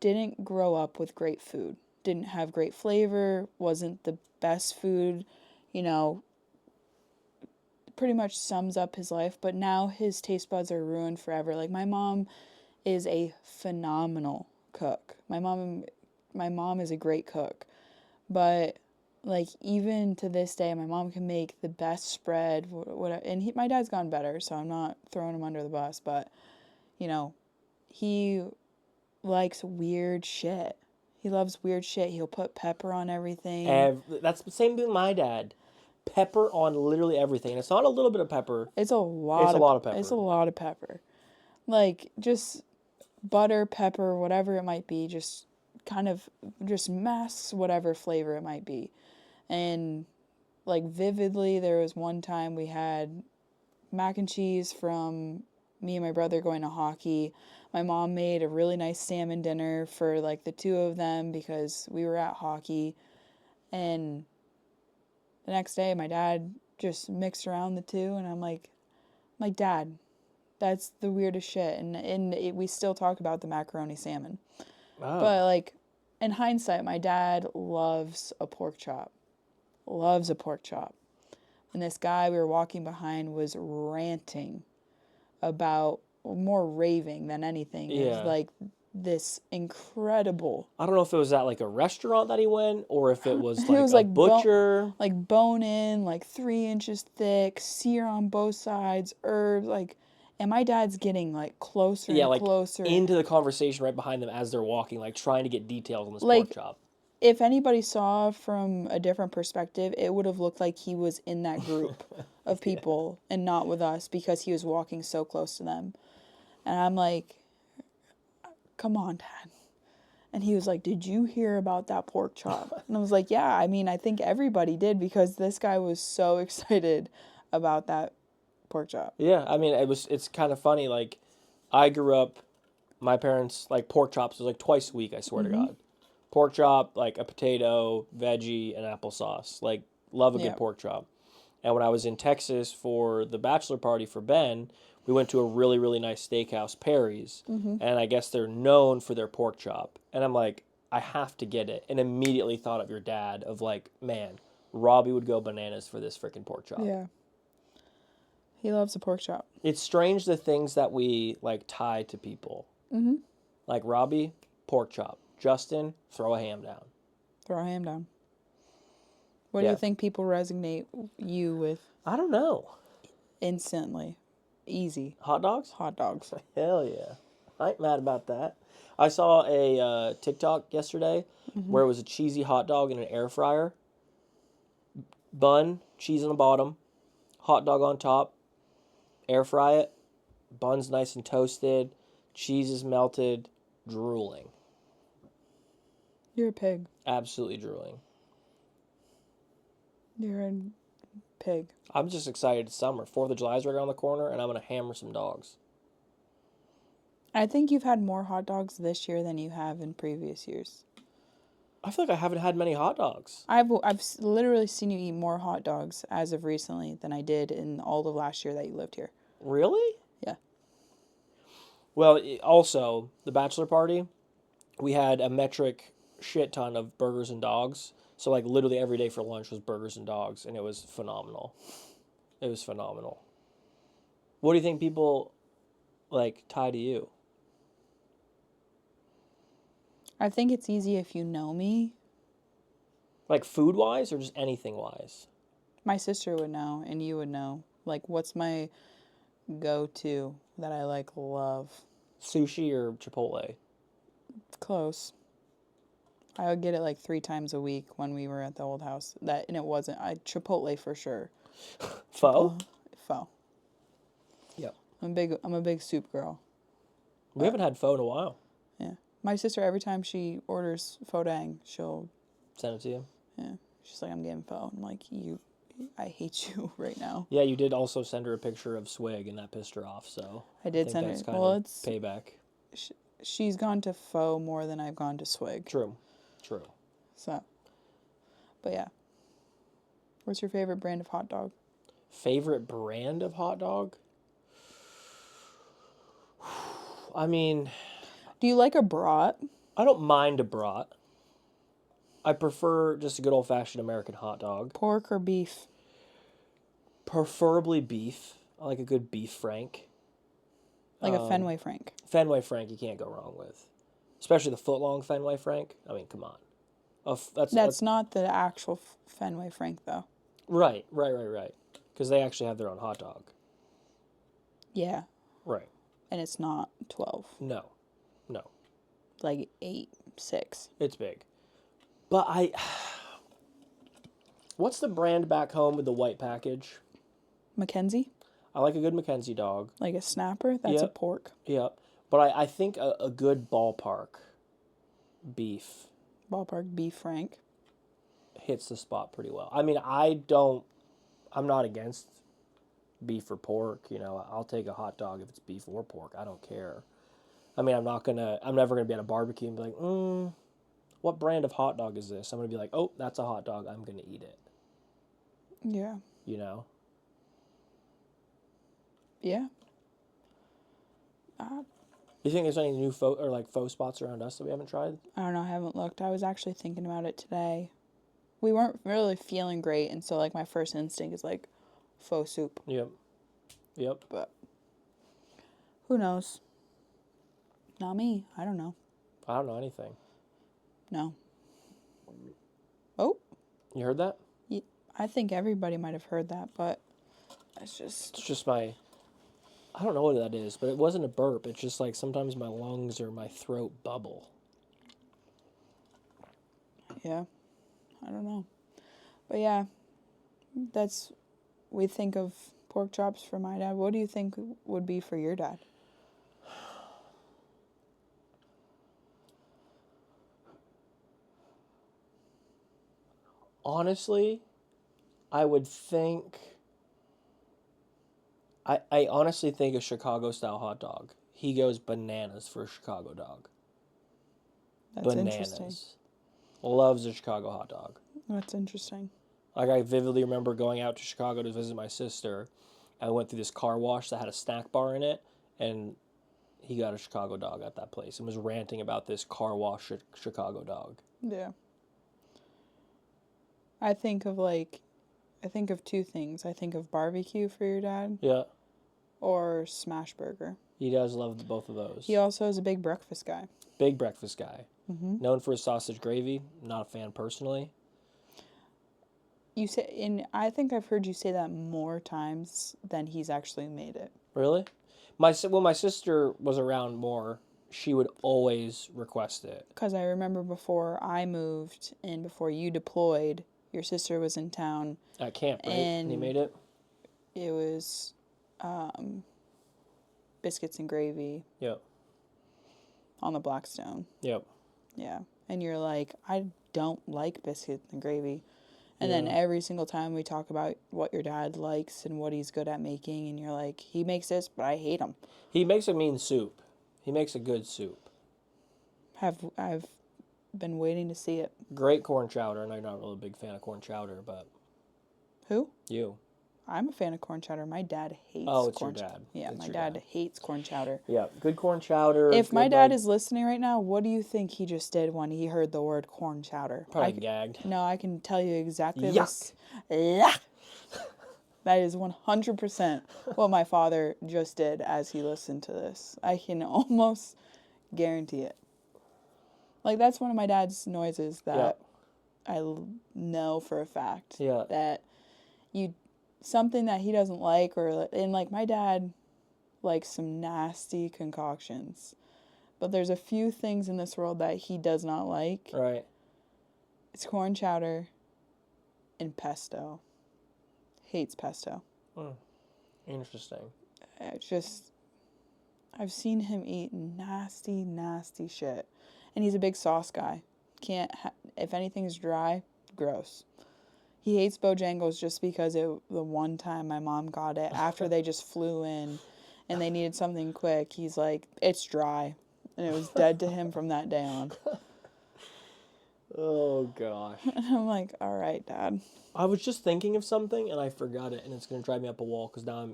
Speaker 3: didn't grow up with great food. Didn't have great flavor, wasn't the best food, you know, pretty much sums up his life, but now his taste buds are ruined forever. Like, my mom is a phenomenal cook. My mom is a great cook, but, like, even to this day, my mom can make the best spread, whatever, and my dad's gotten better, so I'm not throwing him under the bus, but, you know, he likes weird shit. He loves weird shit. He'll put pepper on everything.
Speaker 2: That's the same with my dad. pepper on literally everything. And it's not a little bit of pepper.
Speaker 3: It's a lot.
Speaker 2: It's a lot of pepper.
Speaker 3: It's a lot of pepper. Like, just butter, pepper, whatever it might be, just kind of just masks whatever flavor it might be. And like vividly, there was one time we had mac and cheese from me and my brother going to hockey. My mom made a really nice salmon dinner for like the two of them because we were at hockey. And the next day my dad just mixed around the two, and I'm like, Dad, that's the weirdest shit. And we still talk about the macaroni salmon.
Speaker 2: Oh.
Speaker 3: But like, in hindsight, my dad loves a pork chop. Loves a pork chop. And this guy we were walking behind was ranting about, more raving than anything. It was like this incredible.
Speaker 2: I don't know if it was at like a restaurant that he went, or if it was like
Speaker 3: it was
Speaker 2: a
Speaker 3: like
Speaker 2: butcher.
Speaker 3: like bone in, like 3 inches thick, sear on both sides, herbs, like. And my dad's getting like closer and closer
Speaker 2: into the conversation right behind them as they're walking, like trying to get details on this pork chop.
Speaker 3: If anybody saw from a different perspective, it would have looked like he was in that group of people and not with us because he was walking so close to them. And I'm like, come on, Dad. And he was like, did you hear about that pork chop? And I was like, yeah, I mean, I think everybody did because this guy was so excited about that pork chop.
Speaker 2: Yeah, I mean, it's kind of funny. Like, I grew up, my parents, like, pork chops was like twice a week, I swear to God. Pork chop, like a potato, veggie, and applesauce. Like, love a good pork chop. And when I was in Texas for the bachelor party for Ben, we went to a really, really nice steakhouse, Perry's. And I guess they're known for their pork chop. And I'm like, I have to get it. And immediately thought of your dad, of like, man, Robbie would go bananas for this freaking pork chop.
Speaker 3: Yeah. He loves a pork chop.
Speaker 2: It's strange the things that we, like, tie to people. Like, Robbie, pork chop. Justin, throw a ham down.
Speaker 3: Throw a ham down. What do you think people resonate you with?
Speaker 2: I don't know.
Speaker 3: Instantly. Easy.
Speaker 2: Hot dogs?
Speaker 3: Hot dogs.
Speaker 2: Hell yeah. I ain't mad about that. I saw a TikTok yesterday where it was a cheesy hot dog in an air fryer. Bun, cheese on the bottom, hot dog on top, air fry it, bun's nice and toasted, cheese is melted, drooling.
Speaker 3: You're a pig.
Speaker 2: Absolutely drooling.
Speaker 3: You're a pig.
Speaker 2: I'm just excited it's summer. 4th of July is right around the corner, and I'm going to hammer some dogs.
Speaker 3: I think you've had more hot dogs this year than you have in previous years.
Speaker 2: I feel like I haven't had many hot dogs.
Speaker 3: I've literally seen you eat more hot dogs as of recently than I did in all of last year that you lived here.
Speaker 2: Really?
Speaker 3: Yeah.
Speaker 2: Well, also, the bachelor party, we had a metric shit ton of burgers and dogs. So, like, literally every day for lunch was burgers and dogs, and it was phenomenal. It was phenomenal. What do you think people, like, tie to you?
Speaker 3: I think it's easy if you know me.
Speaker 2: Like, food-wise or just anything-wise?
Speaker 3: My sister would know, and you would know. Like, what's my go-to that I, like, love?
Speaker 2: Sushi or Chipotle?
Speaker 3: Close. I would get it, like, 3 times a week when we were at the old house. And it wasn't. Chipotle for sure.
Speaker 2: Pho?
Speaker 3: Pho.
Speaker 2: Yep.
Speaker 3: I'm a big soup girl.
Speaker 2: We haven't had pho in a while.
Speaker 3: Yeah. My sister, every time she orders pho dang, she'll
Speaker 2: Send it to you?
Speaker 3: Yeah. She's like, I'm getting pho. I'm like, I hate you right now.
Speaker 2: Yeah, you did also send her a picture of Swig, and that pissed her off, so...
Speaker 3: I did
Speaker 2: think
Speaker 3: send
Speaker 2: that's
Speaker 3: her.
Speaker 2: kind
Speaker 3: Well,
Speaker 2: of
Speaker 3: it's...
Speaker 2: payback.
Speaker 3: She's gone to pho more than I've gone to Swig.
Speaker 2: True.
Speaker 3: So, but yeah. What's your favorite brand of hot dog?
Speaker 2: Favorite brand of hot dog? I mean...
Speaker 3: Do you like a brat?
Speaker 2: I don't mind a brat. I prefer just a good old-fashioned American hot dog.
Speaker 3: Pork or beef?
Speaker 2: Preferably beef. I like a good beef frank.
Speaker 3: Like a Fenway Frank.
Speaker 2: Fenway Frank you can't go wrong with. Especially the foot-long Fenway Frank. I mean, come on.
Speaker 3: That's not the actual Fenway Frank, though.
Speaker 2: Right. Because they actually have their own hot dog.
Speaker 3: Yeah.
Speaker 2: Right.
Speaker 3: And it's not 12.
Speaker 2: No.
Speaker 3: Like 8, 6.
Speaker 2: It's big. But What's the brand back home with the white package?
Speaker 3: Mackenzie?
Speaker 2: I like a good Mackenzie dog.
Speaker 3: Like a snapper? That's a pork.
Speaker 2: Yep. But I think a good ballpark beef
Speaker 3: Ballpark beef frank.
Speaker 2: hits the spot pretty well. I mean, I'm not against beef or pork. You know, I'll take a hot dog if it's beef or pork. I don't care. I mean, I'm never gonna be at a barbecue and be like, what brand of hot dog is this? I'm gonna be like, oh, that's a hot dog. I'm gonna eat it.
Speaker 3: Yeah.
Speaker 2: You know?
Speaker 3: Yeah.
Speaker 2: You think there's any new faux spots around us that we haven't tried?
Speaker 3: I don't know. I haven't looked. I was actually thinking about it today. We weren't really feeling great, and so like my first instinct is like faux soup.
Speaker 2: Yep.
Speaker 3: But who knows? Not me. I don't know.
Speaker 2: I don't know anything.
Speaker 3: No. Oh.
Speaker 2: You heard that?
Speaker 3: Yeah, I think everybody might have heard that, but it's just
Speaker 2: my... I don't know what that is, but it wasn't a burp. It's just like sometimes my lungs or my throat bubble.
Speaker 3: Yeah. I don't know. But yeah, we think of pork chops for my dad. What do you think would be for your dad?
Speaker 2: Honestly, I would think... I honestly think a Chicago-style hot dog. He goes bananas for a Chicago dog.
Speaker 3: That's interesting.
Speaker 2: Loves a Chicago hot dog.
Speaker 3: That's interesting.
Speaker 2: Like, I vividly remember going out to Chicago to visit my sister. I went through this car wash that had a snack bar in it, and he got a Chicago dog at that place and was ranting about this car wash Chicago dog.
Speaker 3: Yeah. I think of two things. I think of barbecue for your dad.
Speaker 2: Yeah.
Speaker 3: Or smash burger.
Speaker 2: He does love both of those.
Speaker 3: He also is a big breakfast guy.
Speaker 2: Big breakfast guy.
Speaker 3: Mm-hmm.
Speaker 2: Known for his sausage gravy. Not a fan personally.
Speaker 3: I think I've heard you say that more times than he's actually made it.
Speaker 2: Really? When my sister was around more, she would always request it.
Speaker 3: Because I remember before I moved and before you deployed, your sister was in town.
Speaker 2: At camp, right? And he made it?
Speaker 3: It was biscuits and gravy.
Speaker 2: Yep.
Speaker 3: On the Blackstone.
Speaker 2: Yep.
Speaker 3: Yeah. And you're like, I don't like biscuits and gravy. And then every single time we talk about what your dad likes and what he's good at making, and you're like, he makes this, but I hate him.
Speaker 2: He makes a mean soup. He makes a good soup.
Speaker 3: I've been waiting to see it.
Speaker 2: Great corn chowder. I know you're not really a big fan of corn chowder, but...
Speaker 3: Who?
Speaker 2: You.
Speaker 3: I'm a fan of corn chowder. My dad hates
Speaker 2: corn chowder.
Speaker 3: Yeah, my dad hates corn chowder.
Speaker 2: Yeah, good corn chowder.
Speaker 3: If my dad is listening right now, what do you think he just did when he heard the word corn chowder?
Speaker 2: Probably gagged.
Speaker 3: No, I can tell you exactly
Speaker 2: Yuck.
Speaker 3: Yuck. That is 100% what my father just did as he listened to this. I can almost guarantee it. Like, that's one of my dad's noises that I know for a fact.
Speaker 2: Yeah.
Speaker 3: That something that he doesn't like, and like my dad likes some nasty concoctions. But there's a few things in this world that he does not like.
Speaker 2: Right.
Speaker 3: It's corn chowder and pesto. Hates pesto.
Speaker 2: Interesting.
Speaker 3: I've seen him eat nasty, nasty shit. And he's a big sauce guy. If anything's dry, gross. He hates Bojangles just because the one time my mom got it, after they just flew in and they needed something quick, he's like, it's dry. And it was dead to him from that day on.
Speaker 2: Oh, gosh.
Speaker 3: And I'm like, all right, Dad.
Speaker 2: I was just thinking of something and I forgot it, and it's going to drive me up a wall because now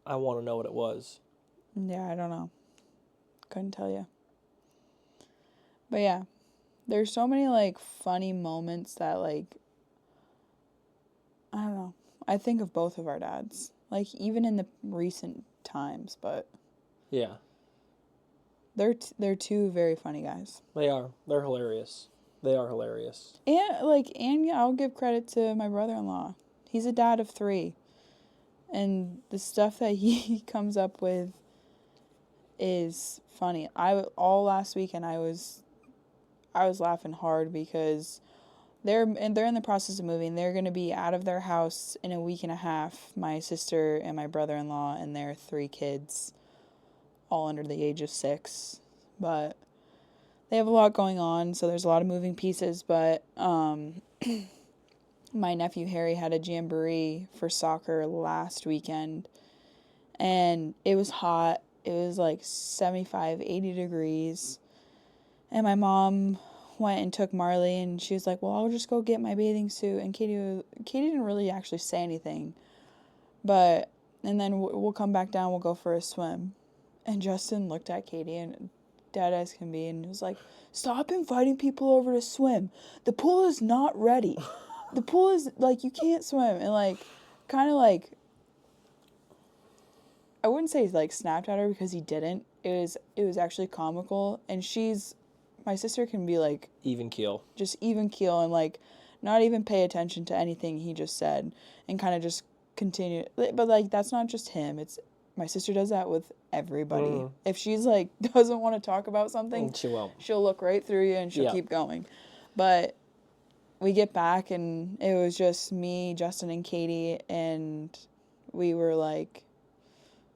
Speaker 2: I want to know what it was.
Speaker 3: Yeah, I don't know. Couldn't tell you. But yeah, there's so many, like, funny moments that, like, I don't know. I think of both of our dads. Like, even in the recent times, but...
Speaker 2: Yeah.
Speaker 3: They're two very funny guys.
Speaker 2: They are. They're hilarious. They are hilarious.
Speaker 3: And yeah, I'll give credit to my brother-in-law. He's a dad of 3. And the stuff that he comes up with is funny. All last weekend I was laughing hard because they're in the process of moving. They're going to be out of their house in a week and a half. My sister and my brother-in-law and their 3 kids, all under the age of 6. But they have a lot going on, so there's a lot of moving pieces. But my nephew Harry had a jamboree for soccer last weekend, and it was hot. It was like 75, 80 degrees. And my mom went and took Marley, and she was like, well, I'll just go get my bathing suit. And Katie didn't really actually say anything. And then we'll come back down, we'll go for a swim. And Justin looked at Katie, and dead as can be, and was like, stop inviting people over to swim. The pool is not ready. The pool is, like, you can't swim. And, like, kind of, like, I wouldn't say, like, snapped at her because he didn't. It was actually comical. And my sister can be, like...
Speaker 2: Even keel.
Speaker 3: Just even keel and, like, not even pay attention to anything he just said. And kind of just continue. But, like, that's not just him. My sister does that with everybody. Mm. If she's, like, doesn't want to talk about something...
Speaker 2: She won't.
Speaker 3: She'll look right through you and she'll keep going. But... we get back, and it was just me, Justin, and Katie, and we were, like,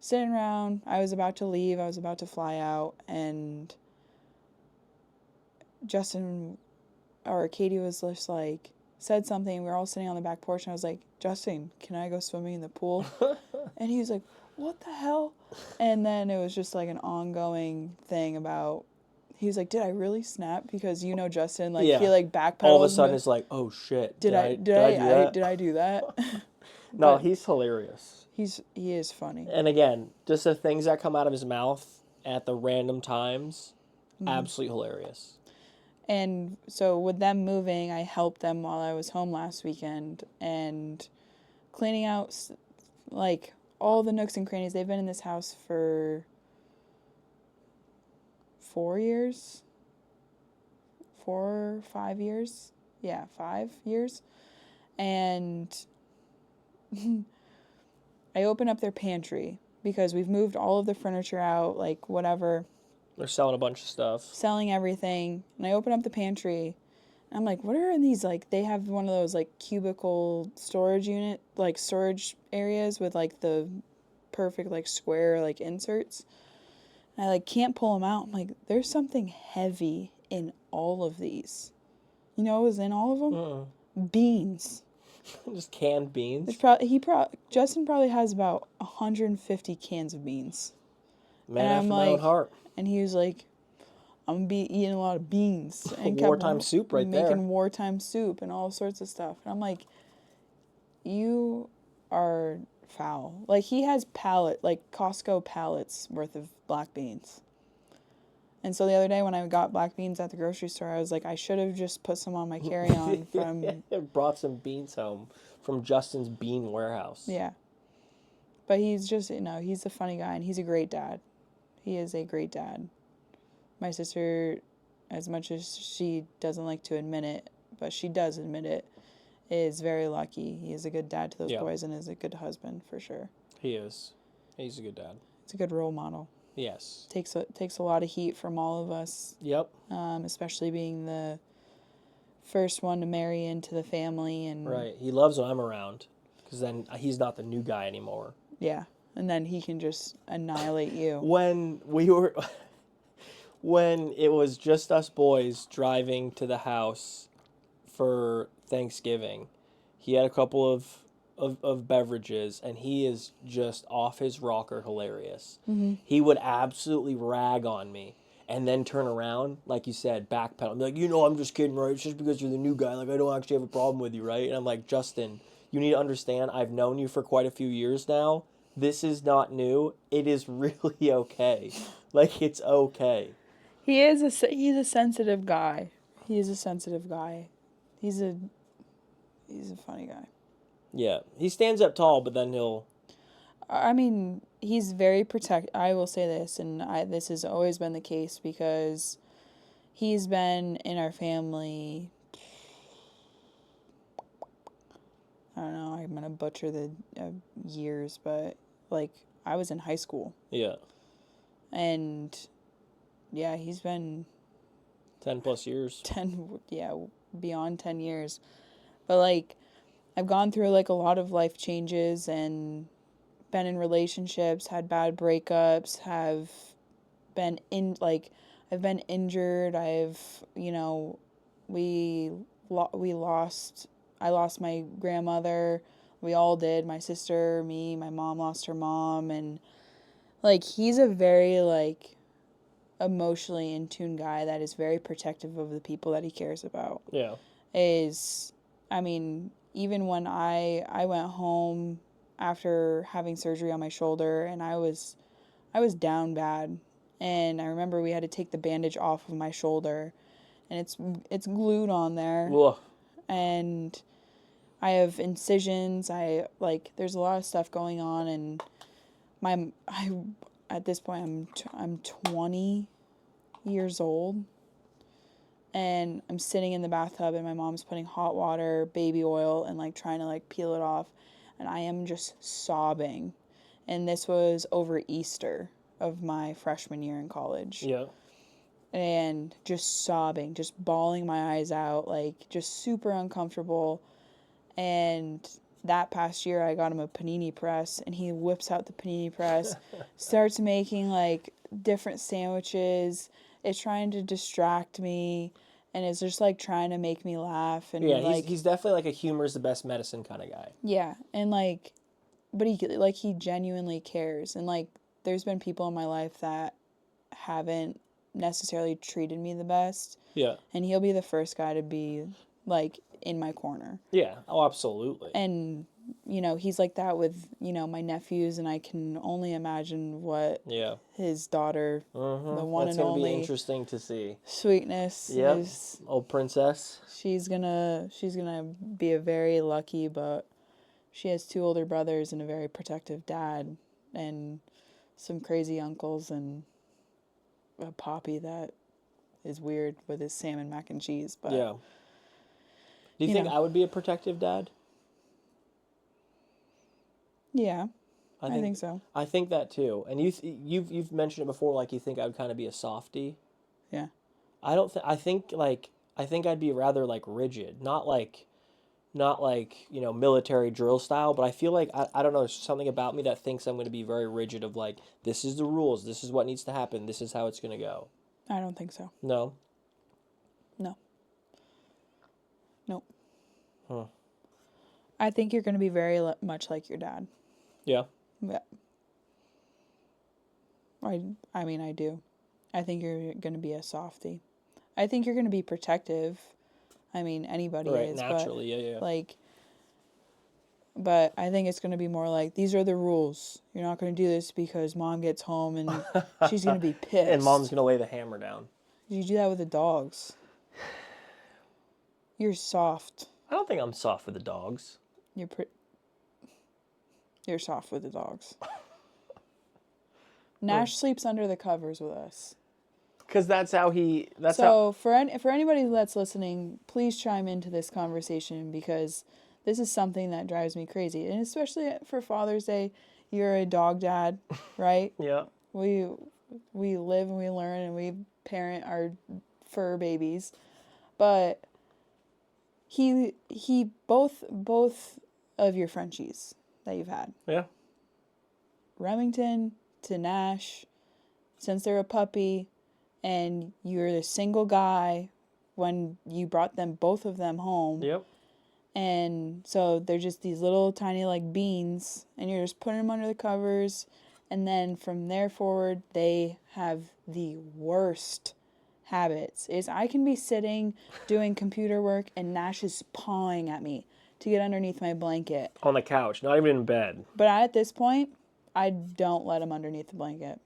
Speaker 3: sitting around. I was about to leave. I was about to fly out, and Katie was just, like, said something. We were all sitting on the back porch, and I was like, Justin, can I go swimming in the pool? And he was like, what the hell? And then it was just, like, an ongoing thing about... He was like, did I really snap? Because Justin, like, he, like, backpedals.
Speaker 2: All of a sudden, it's like, oh, shit. Did I
Speaker 3: do that?
Speaker 2: No, he's hilarious.
Speaker 3: He is funny.
Speaker 2: And again, just the things that come out of his mouth at the random times, absolutely hilarious.
Speaker 3: And so with them moving, I helped them while I was home last weekend and cleaning out, like, all the nooks and crannies. They've been in this house for... 4 years, 4 or 5 years, 5 years, and I open up their pantry because we've moved all of the furniture out, like, whatever.
Speaker 2: They're selling a bunch of stuff.
Speaker 3: Selling everything, and I open up the pantry, and I'm like, what are in these, like, they have one of those, like, cubicle storage unit, like, storage areas with, like, the perfect, like, square, like, inserts. I, like, can't pull them out. I'm like, there's something heavy in all of these. You know what was in all of them? Beans.
Speaker 2: Just canned beans?
Speaker 3: Justin probably has about 150 cans of beans.
Speaker 2: Man after my own heart.
Speaker 3: And he was like, I'm going to be eating a lot of beans. And
Speaker 2: wartime soup right there.
Speaker 3: Making wartime soup and all sorts of stuff. And I'm like, you are... foul. Like, he has Costco pallets worth of black beans. And so the other day when I got black beans at the grocery store, I was like, I should have just put some on my carry-on from...
Speaker 2: Brought some beans home from Justin's bean warehouse.
Speaker 3: Yeah. But he's just, he's a funny guy, and he's a great dad. He is a great dad. My sister, as much as she doesn't like to admit it, but she does admit it, is very lucky. He is a good dad to those boys and is a good husband for sure.
Speaker 2: He is. He's a good dad.
Speaker 3: It's a good role model.
Speaker 2: Yes.
Speaker 3: Takes a lot of heat from all of us.
Speaker 2: Yep.
Speaker 3: Especially being the first one to marry into the family and
Speaker 2: right. He loves when I'm around because then he's not the new guy anymore.
Speaker 3: Yeah, and then he can just annihilate you.
Speaker 2: When it was just us boys driving to the house for Thanksgiving, he had a couple of beverages, and he is just off his rocker hilarious. Mm-hmm. He would absolutely rag on me, and then turn around, like you said, backpedal, and be like, I'm just kidding, right? It's just because you're the new guy. Like, I don't actually have a problem with you, right? And I'm like, Justin, you need to understand, I've known you for quite a few years now. This is not new. It is really okay. Like, it's okay.
Speaker 3: He's a sensitive guy. He is a sensitive guy. He's a funny guy.
Speaker 2: Yeah, he stands up tall, but then he'll...
Speaker 3: I mean, he's very I will say this, and this has always been the case because he's been in our family... I don't know, I'm going to butcher the years, but, like, I was in high school.
Speaker 2: Yeah.
Speaker 3: And, yeah, he's been...
Speaker 2: 10 plus years.
Speaker 3: beyond 10 years. But, like, I've gone through, like, a lot of life changes and been in relationships, had bad breakups, have been I've been injured. You know, I lost my grandmother. We all did. My sister, me, my mom lost her mom. And, like, he's a very, like, emotionally in tune guy that is very protective of the people that he cares about.
Speaker 2: Yeah.
Speaker 3: I mean, even when I went home after having surgery on my shoulder, and I was down bad, and I remember we had to take the bandage off of my shoulder, and it's glued on there.
Speaker 2: Ugh.
Speaker 3: And I have incisions. There's a lot of stuff going on, and at this point I'm 20 years old, and I'm sitting in the bathtub, and my mom's putting hot water, baby oil, and like trying to like peel it off, and I am just sobbing. And this was over Easter of my freshman year in college.
Speaker 2: Yeah.
Speaker 3: And just sobbing, just bawling my eyes out, like just super uncomfortable. And that past year I got him a panini press, and he whips out the panini press, starts making like different sandwiches. It's trying to distract me, and it's just like trying to make me laugh. And
Speaker 2: Yeah,
Speaker 3: like,
Speaker 2: he's definitely like a humor is the best medicine kind of guy.
Speaker 3: yeah, and like, but he genuinely cares. And like, there's been people in my life that haven't necessarily treated me the best.
Speaker 2: Yeah.
Speaker 3: And he'll be the first guy to be like in my corner.
Speaker 2: Yeah. Oh, absolutely.
Speaker 3: And you know, he's like that with, you know, my nephews, and I can only imagine what his daughter, the one
Speaker 2: That's
Speaker 3: and
Speaker 2: gonna
Speaker 3: only,
Speaker 2: be interesting to see.
Speaker 3: Sweetness, is
Speaker 2: old princess.
Speaker 3: She's gonna be a very lucky, but she has 2 older brothers and a very protective dad, and some crazy uncles, and a poppy that is weird with his salmon mac and cheese. But
Speaker 2: yeah. Do you think I would be a protective dad?
Speaker 3: Yeah, I think so.
Speaker 2: I think that too. And you've mentioned it before. Like, you think I would kind of be a softie.
Speaker 3: Yeah.
Speaker 2: I don't think. I think I'd be rather like rigid, not like you know, military drill style. But I feel like I don't know. There's something about me that thinks I'm going to be very rigid. Of like, this is the rules. This is what needs to happen. This is how it's going to go.
Speaker 3: I don't think so.
Speaker 2: No.
Speaker 3: No. Nope.
Speaker 2: Huh.
Speaker 3: I think you're going to be very much like your dad.
Speaker 2: Yeah.
Speaker 3: Yeah. I mean, I do. I think you're going to be a softie. I think you're going to be protective. I mean, anybody is.
Speaker 2: Naturally,
Speaker 3: but,
Speaker 2: yeah.
Speaker 3: Like, but I think it's going to be more like, these are the rules. You're not going to do this because mom gets home and she's going to be pissed.
Speaker 2: And mom's going to lay the hammer down.
Speaker 3: You do that with the dogs. You're soft.
Speaker 2: I don't think I'm soft with the dogs.
Speaker 3: You're soft with the dogs. Nash sleeps under the covers with us.
Speaker 2: Because that's how he...
Speaker 3: For anybody that's listening, please chime into this conversation, because this is something that drives me crazy. And especially for Father's Day, you're a dog dad, right?
Speaker 2: Yeah.
Speaker 3: We live and we learn and we parent our fur babies. But both of your Frenchies that you've had.
Speaker 2: Yeah.
Speaker 3: Remington to Nash, since they're a puppy, and you're the single guy when you brought both of them home.
Speaker 2: Yep.
Speaker 3: And so they're just these little tiny like beans, and you're just putting them under the covers, and then from there forward they have the worst habits. I can be sitting doing computer work and Nash is pawing at me to get underneath my blanket.
Speaker 2: On the couch, not even in bed.
Speaker 3: But at this point, I don't let him underneath the blanket.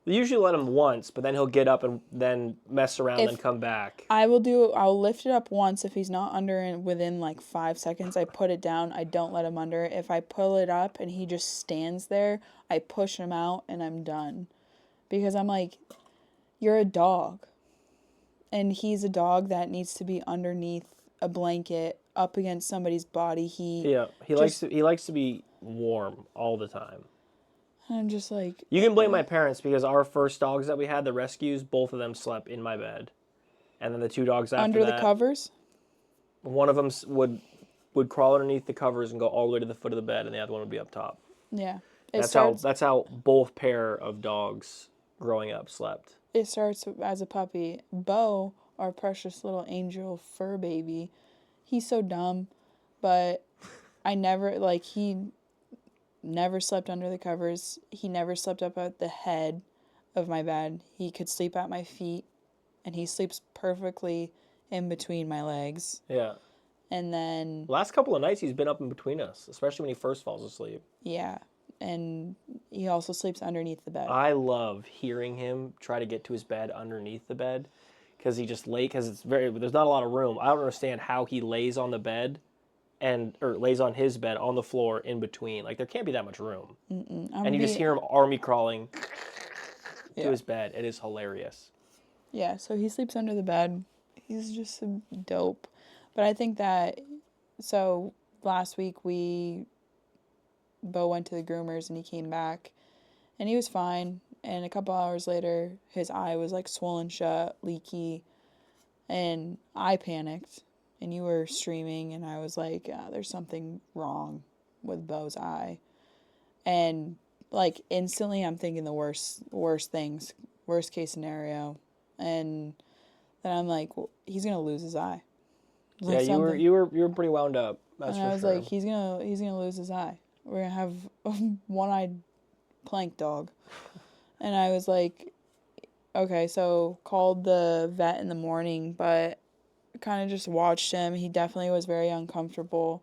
Speaker 2: We usually let him once, but then he'll get up and then mess around and come back.
Speaker 3: I'll lift it up once. If he's not under and within like 5 seconds, I put it down. I don't let him under. If I pull it up and he just stands there, I push him out and I'm done. Because I'm like, you're a dog. And he's a dog that needs to be underneath a blanket, up against somebody's body. He likes
Speaker 2: to be warm all the time.
Speaker 3: I'm just like...
Speaker 2: You can blame my parents, because our first dogs that we had, the rescues, both of them slept in my bed. And then the 2 dogs after
Speaker 3: under
Speaker 2: that...
Speaker 3: the covers?
Speaker 2: one of them would crawl underneath the covers and go all the way to the foot of the bed, and the other one would be up top.
Speaker 3: Yeah.
Speaker 2: That's how both pair of dogs growing up slept.
Speaker 3: It starts as a puppy. Bo, our precious little angel fur baby, he's so dumb, but he never slept under the covers. He never slept up at the head of my bed. He could sleep at my feet, and he sleeps perfectly in between my legs.
Speaker 2: Yeah.
Speaker 3: And then...
Speaker 2: Last couple of nights, he's been up in between us, especially when he first falls asleep.
Speaker 3: Yeah. And he also sleeps underneath the bed.
Speaker 2: I love hearing him try to get to his bed underneath the bed, because there's not a lot of room. I don't understand how he lays on the bed or lays on his bed on the floor in between. Like, there can't be that much room. And you just hear him army crawling to his bed. It is hilarious.
Speaker 3: Yeah, so he sleeps under the bed. He's just a dope. But I think that, so last week Bo went to the groomers and he came back and he was fine. And a couple hours later, his eye was like swollen shut, leaky, and I panicked. And you were streaming, and I was like, there's something wrong with Bo's eye. And, like, instantly I'm thinking the worst things, worst case scenario. And then I'm like, well, he's going to lose his eye.
Speaker 2: Like, yeah, you were pretty wound up. That's
Speaker 3: and
Speaker 2: for
Speaker 3: I was
Speaker 2: sure.
Speaker 3: like, he's gonna lose his eye. We're gonna have a one-eyed plank dog. And I was like, okay, so called the vet in the morning, but kind of just watched him. He definitely was very uncomfortable.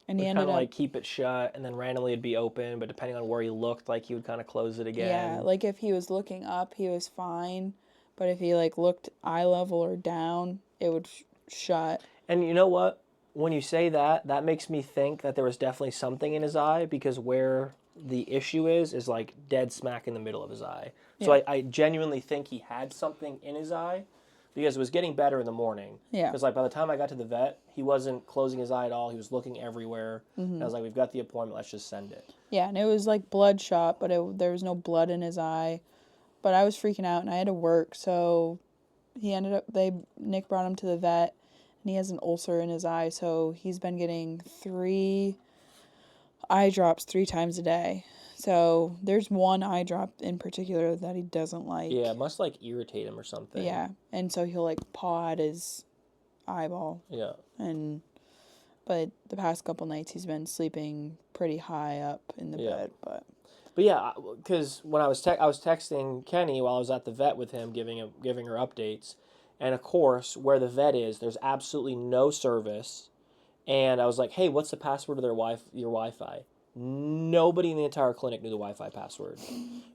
Speaker 3: And he ended up
Speaker 2: like keep it shut, and then randomly it'd be open, but depending on where he looked, like he would kind of close it again.
Speaker 3: Yeah, like if he was looking up, he was fine, but if he like looked eye level or down, it would shut.
Speaker 2: And you know what? When you say that, that makes me think that there was definitely something in his eye, because where the issue is like dead smack in the middle of his eye. So yeah. I genuinely think he had something in his eye, because it was getting better in the morning. Yeah. Because like by the time I got to the vet, he wasn't closing his eye at all. He was looking everywhere. Mm-hmm. And I was like, we've got the appointment. Let's just send it. Yeah, and it was like bloodshot, but there was no blood in his eye. But I was freaking out, and I had to work, so Nick brought him to the vet, and he has an ulcer in his eye, so he's been getting 3 eye drops 3 times a day. So there's one eye drop in particular that he doesn't like. Yeah, it must like irritate him or something. Yeah, and so he'll like paw at his eyeball. Yeah. But the past couple nights he's been sleeping pretty high up in the bed. But yeah, because when I was texting Kenny while I was at the vet with him, giving her updates, and of course where the vet is, there's absolutely no service, and I was like, hey, what's the password to your Wi-Fi? Nobody in the entire clinic knew the Wi-Fi password,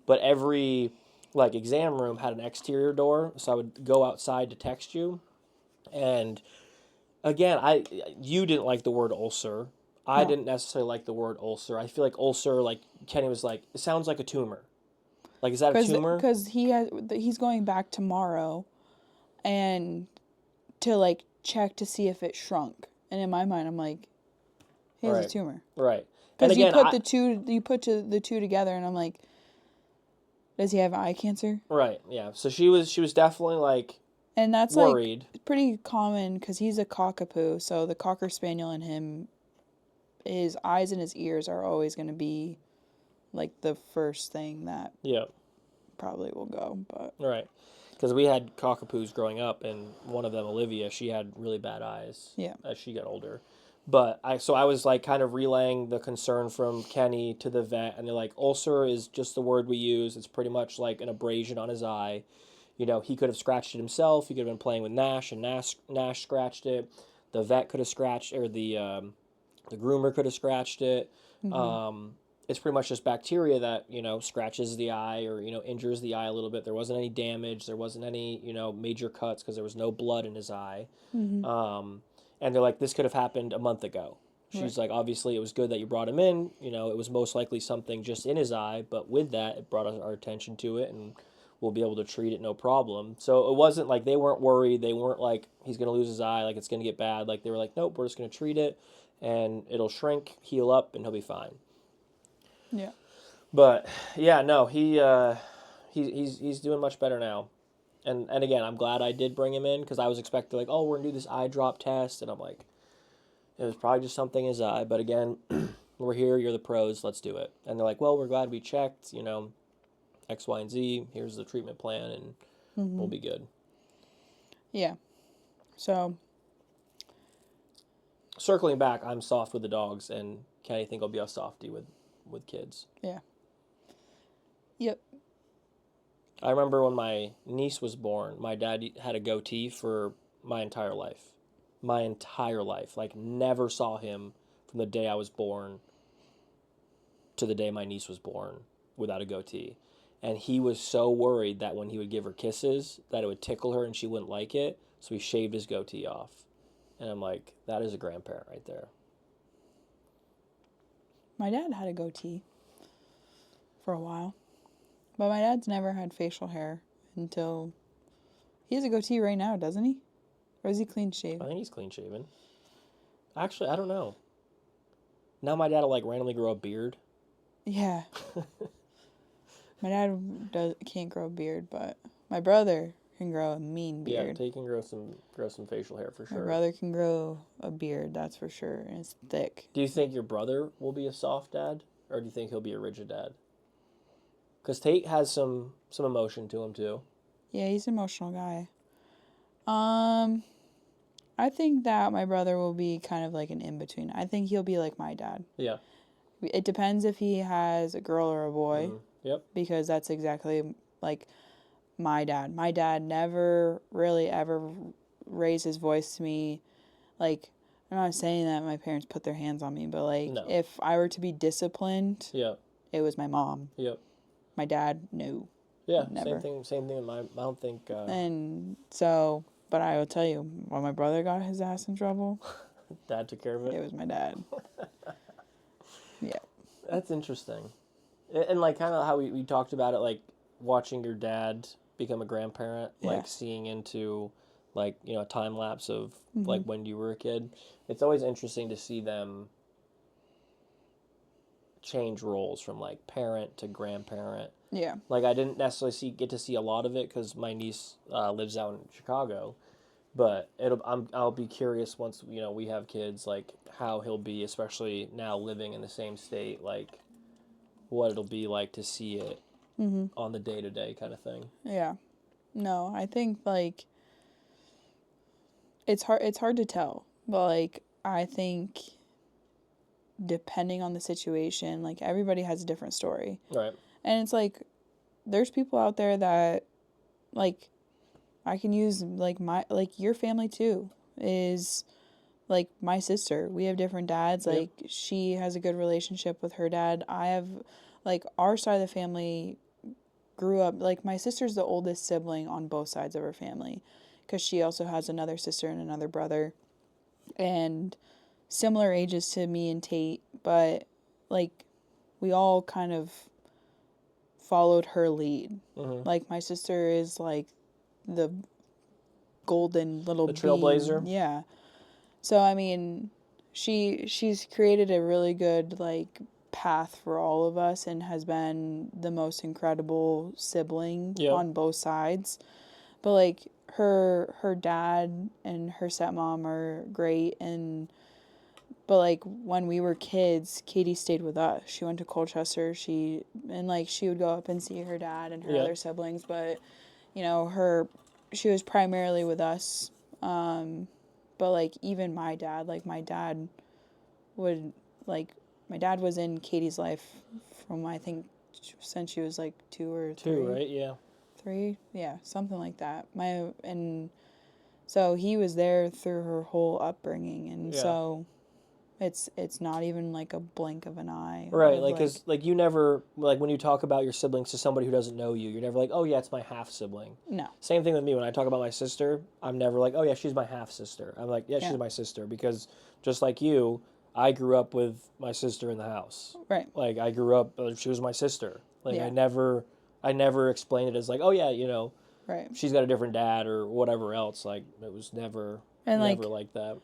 Speaker 2: but every like exam room had an exterior door, so I would go outside to text you. And again, you didn't like the word ulcer. I didn't necessarily like the word ulcer. I feel like ulcer, like Kenny was like, it sounds like a tumor. Like, is that a tumor? Because he's going back tomorrow, and to like check to see if it shrunk. And in my mind, I'm like, he has a tumor. Right. Because you put the two together, and I'm like, does he have eye cancer? Right. Yeah. So she was definitely like, and that's worried. Like pretty common because he's a cockapoo. So the cocker spaniel in him, his eyes and his ears are always going to be like the first thing that probably will go. But right. Because we had cockapoos growing up, and one of them, Olivia, she had really bad eyes as she got older. But I was like kind of relaying the concern from Kenny to the vet, and they're like, ulcer is just the word we use. It's pretty much like an abrasion on his eye. You know, he could have scratched it himself. He could have been playing with Nash, and Nash scratched it. The vet could have scratched, or the groomer could have scratched it. Mm-hmm. It's pretty much just bacteria that, you know, scratches the eye or, you know, injures the eye a little bit. There wasn't any damage. There wasn't any, you know, major cuts because there was no blood in his eye. Mm-hmm. And they're like, this could have happened a month ago. She's like, obviously, it was good that you brought him in. You know, it was most likely something just in his eye. But with that, it brought our attention to it, and we'll be able to treat it no problem. So it wasn't like they weren't worried. They weren't like, he's going to lose his eye, like it's going to get bad. Like they were like, nope, we're just going to treat it, and it'll shrink, heal up, and he'll be fine. Yeah. But, yeah, no, he's doing much better now. And again, I'm glad I did bring him in because I was expecting like, oh, we're gonna do this eye drop test, and I'm like, it was probably just something in his eye. But again, we're here. You're the pros. Let's do it. And they're like, well, we're glad we checked. You know, X, Y, and Z. Here's the treatment plan, and we'll be good.
Speaker 3: Yeah. So.
Speaker 2: Circling back, I'm soft with the dogs, and Kenny think I'll be a softie with kids.
Speaker 3: Yeah. Yep.
Speaker 2: I remember when my niece was born, my dad had a goatee for my entire life. My entire life. Like, never saw him from the day I was born to the day my niece was born without a goatee. And he was so worried that when he would give her kisses, that it would tickle her and she wouldn't like it. So he shaved his goatee off. And I'm like, that is a grandparent right there.
Speaker 3: My dad had a goatee for a while. But my dad's never had facial hair until... He has a goatee right now, doesn't he? Or is he clean shaved?
Speaker 2: I think he's clean shaven. Actually, I don't know. Now my dad will like randomly grow a beard.
Speaker 3: Yeah. My dad can't grow a beard, but my brother can grow a mean beard.
Speaker 2: Yeah, he can grow some facial hair for sure.
Speaker 3: My brother can grow a beard, that's for sure, and it's thick.
Speaker 2: Do you think your brother will be a soft dad, or do you think he'll be a rigid dad? Because Tate has some emotion to him too.
Speaker 3: Yeah, he's an emotional guy. I think that my brother will be kind of like an in-between. I think he'll be like my dad.
Speaker 2: Yeah.
Speaker 3: It depends if he has a girl or a boy.
Speaker 2: Yep.
Speaker 3: Because that's exactly like my dad. My dad never really ever raised his voice to me. Like, I'm not saying that my parents put their hands on me, but like,
Speaker 2: No.
Speaker 3: if I were to be disciplined, it was my mom.
Speaker 2: Yep.
Speaker 3: My dad, no.
Speaker 2: Yeah,
Speaker 3: never.
Speaker 2: Same thing. I don't think.
Speaker 3: And so, but I will tell you, when my brother got his ass in trouble,
Speaker 2: Dad took care of it.
Speaker 3: It was my dad. Yeah.
Speaker 2: That's interesting. And like kind of how we talked about it, like watching your dad become a grandparent, like seeing into like, you know, a time lapse of like when you were a kid. It's always interesting to see them change roles from like parent to grandparent.
Speaker 3: Yeah.
Speaker 2: Like I didn't necessarily get to see a lot of it because my niece lives out in Chicago, but I'll be curious once, you know, we have kids, like how he'll be, especially now living in the same state, like what it'll be like to see it on the day-to-day kind of thing.
Speaker 3: Yeah. No, I think like it's hard to tell, but like I think depending on the situation, like everybody has a different story.
Speaker 2: Right.
Speaker 3: And it's like there's people out there that like I can use like your family too is like my sister. We have different dads. Like she has a good relationship with her dad. I have like our side of the family grew up like my sister's the oldest sibling on both sides of her family because she also has another sister and another brother and similar ages to me and Tate, but like we all kind of followed her lead. Like my sister is like the golden little
Speaker 2: trailblazer.
Speaker 3: Yeah. So I mean, she's created a really good like path for all of us and has been the most incredible sibling on both sides. But like her dad and her stepmom are great but like when we were kids, Katie stayed with us. She went to Colchester. She would go up and see her dad and her other siblings, but you know, she was primarily with us. But like even my dad was in Katie's life from I think since she was like 2 or 3.
Speaker 2: 2, right? Yeah.
Speaker 3: 3? Yeah, something like that. So he was there through her whole upbringing, and so it's not even like a blink of an eye.
Speaker 2: Right, like, because, like, you never, like, when you talk about your siblings to somebody who doesn't know you, you're never like, oh, yeah, it's my half-sibling.
Speaker 3: No.
Speaker 2: Same thing with me. When I talk about my sister, I'm never like, oh, yeah, she's my half-sister. I'm like, yeah, she's my sister, because just like you, I grew up with my sister in the house.
Speaker 3: Right.
Speaker 2: Like, I grew up, she was my sister. Like, I never explained it as like, oh, yeah, you know, she's got a different dad or whatever else. Like, it was never like that.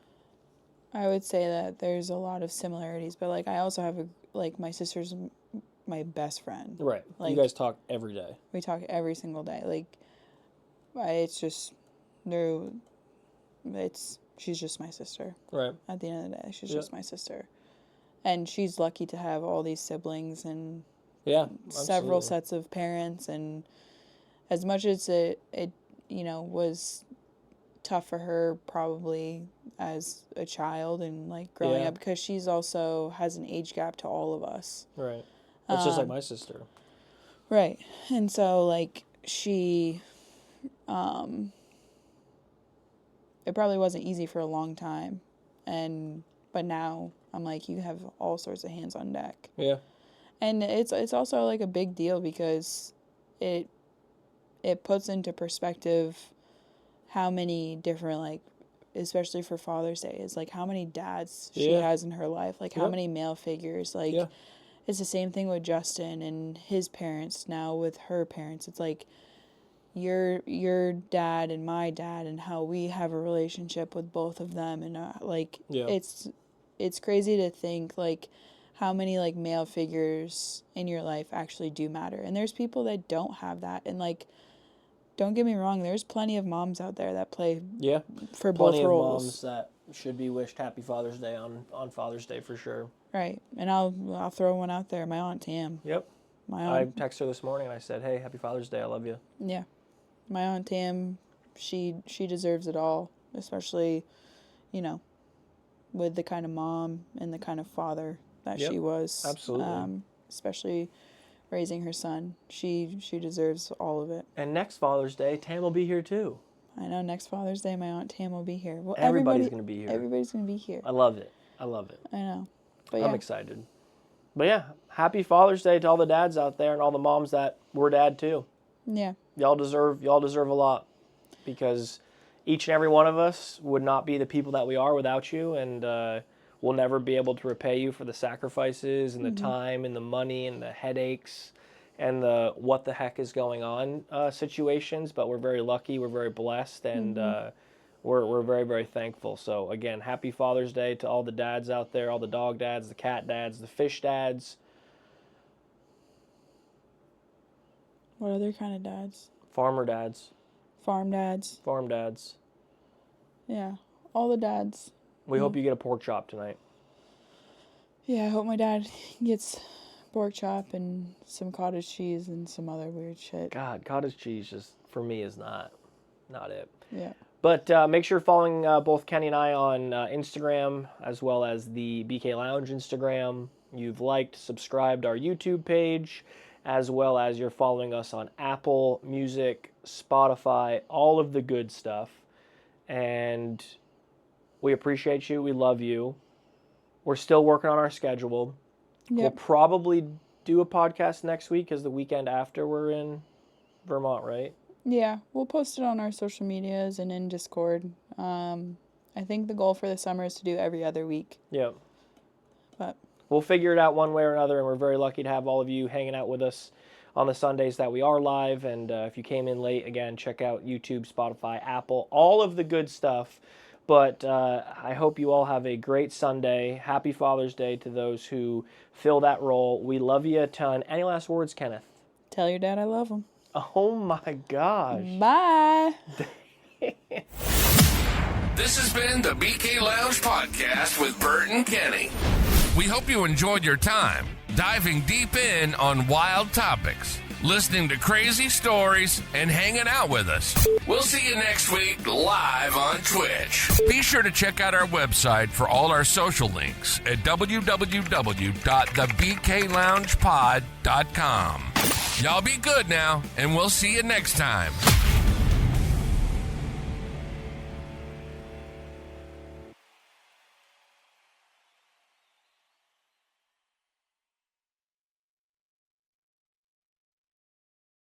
Speaker 3: I would say that there's a lot of similarities, but like I also have my sister's my best friend.
Speaker 2: Right.
Speaker 3: Like,
Speaker 2: you guys talk every day.
Speaker 3: We talk every single day. Like it's just, she's just my sister.
Speaker 2: Right.
Speaker 3: At the end of the day, she's just my sister. And she's lucky to have all these siblings and several sets of parents. And as much as it was tough for her probably as a child and like growing up, because she's also has an age gap to all of us.
Speaker 2: Right. That's just like my sister.
Speaker 3: Right. And so like she, it probably wasn't easy for a long time. But now I'm like, you have all sorts of hands on deck. Yeah. And it's also like a big deal because it puts into perspective how many different, like, especially for Father's Day, is like how many dads she has in her life, like how many male figures. Like it's the same thing with Justin and his parents now with her parents. It's like your dad and my dad and how we have a relationship with both of them, and it's crazy to think like how many like male figures in your life actually do matter. And there's people that don't have that, and like, don't get me wrong, there's plenty of moms out there that play for both roles. Plenty of moms that should be wished Happy Father's Day on Father's Day for sure. Right. And I'll throw one out there. My Aunt Tam. Yep. I texted her this morning and I said, hey, Happy Father's Day. I love you. Yeah. My Aunt Tam, she deserves it all, especially, with the kind of mom and the kind of father that she was. Absolutely. Especially raising her son. She deserves all of it. And next Father's Day, Tam will be here too. I know, next Father's Day, my Aunt Tam will be here. Well, everybody's going to be here. Everybody's going to be here. I love it. I know. But I'm excited. But yeah, Happy Father's Day to all the dads out there and all the moms that were dad too. Yeah. Y'all deserve a lot, because each and every one of us would not be the people that we are without you, and we'll never be able to repay you for the sacrifices and the time and the money and the headaches and the what the heck is going on situations. But we're very lucky, we're very blessed, and we're very, very thankful. So again, Happy Father's Day to all the dads out there, all the dog dads, the cat dads, the fish dads. What other kind of dads? Farmer dads. Farm dads. Farm dads. Yeah, all the dads. We hope you get a pork chop tonight. Yeah, I hope my dad gets pork chop and some cottage cheese and some other weird shit. God, cottage cheese just, for me, is not it. Yeah. But make sure you're following both Kenny and I on Instagram, as well as the BK Lounge Instagram. You've liked, subscribed our YouTube page, as well as you're following us on Apple Music, Spotify, all of the good stuff. And we appreciate you. We love you. We're still working on our schedule. Yep. We'll probably do a podcast next week, because the weekend after we're in Vermont, right? Yeah, we'll post it on our social medias and in Discord. I think the goal for the summer is to do every other week. Yep. But we'll figure it out one way or another, and we're very lucky to have all of you hanging out with us on the Sundays that we are live. And if you came in late, again, check out YouTube, Spotify, Apple, all of the good stuff. But I hope you all have a great Sunday. Happy Father's Day to those who fill that role. We love you a ton. Any last words, Kenneth? Tell your dad I love him. Oh my gosh. Bye.
Speaker 1: This has been the BK Lounge Podcast with Burt and Kenny. We hope you enjoyed your time diving deep in on wild topics, listening to crazy stories, and hanging out with us. We'll see you next week live on Twitch. Be sure to check out our website for all our social links at www.thebkloungepod.com. Y'all be good now, and we'll see you next time.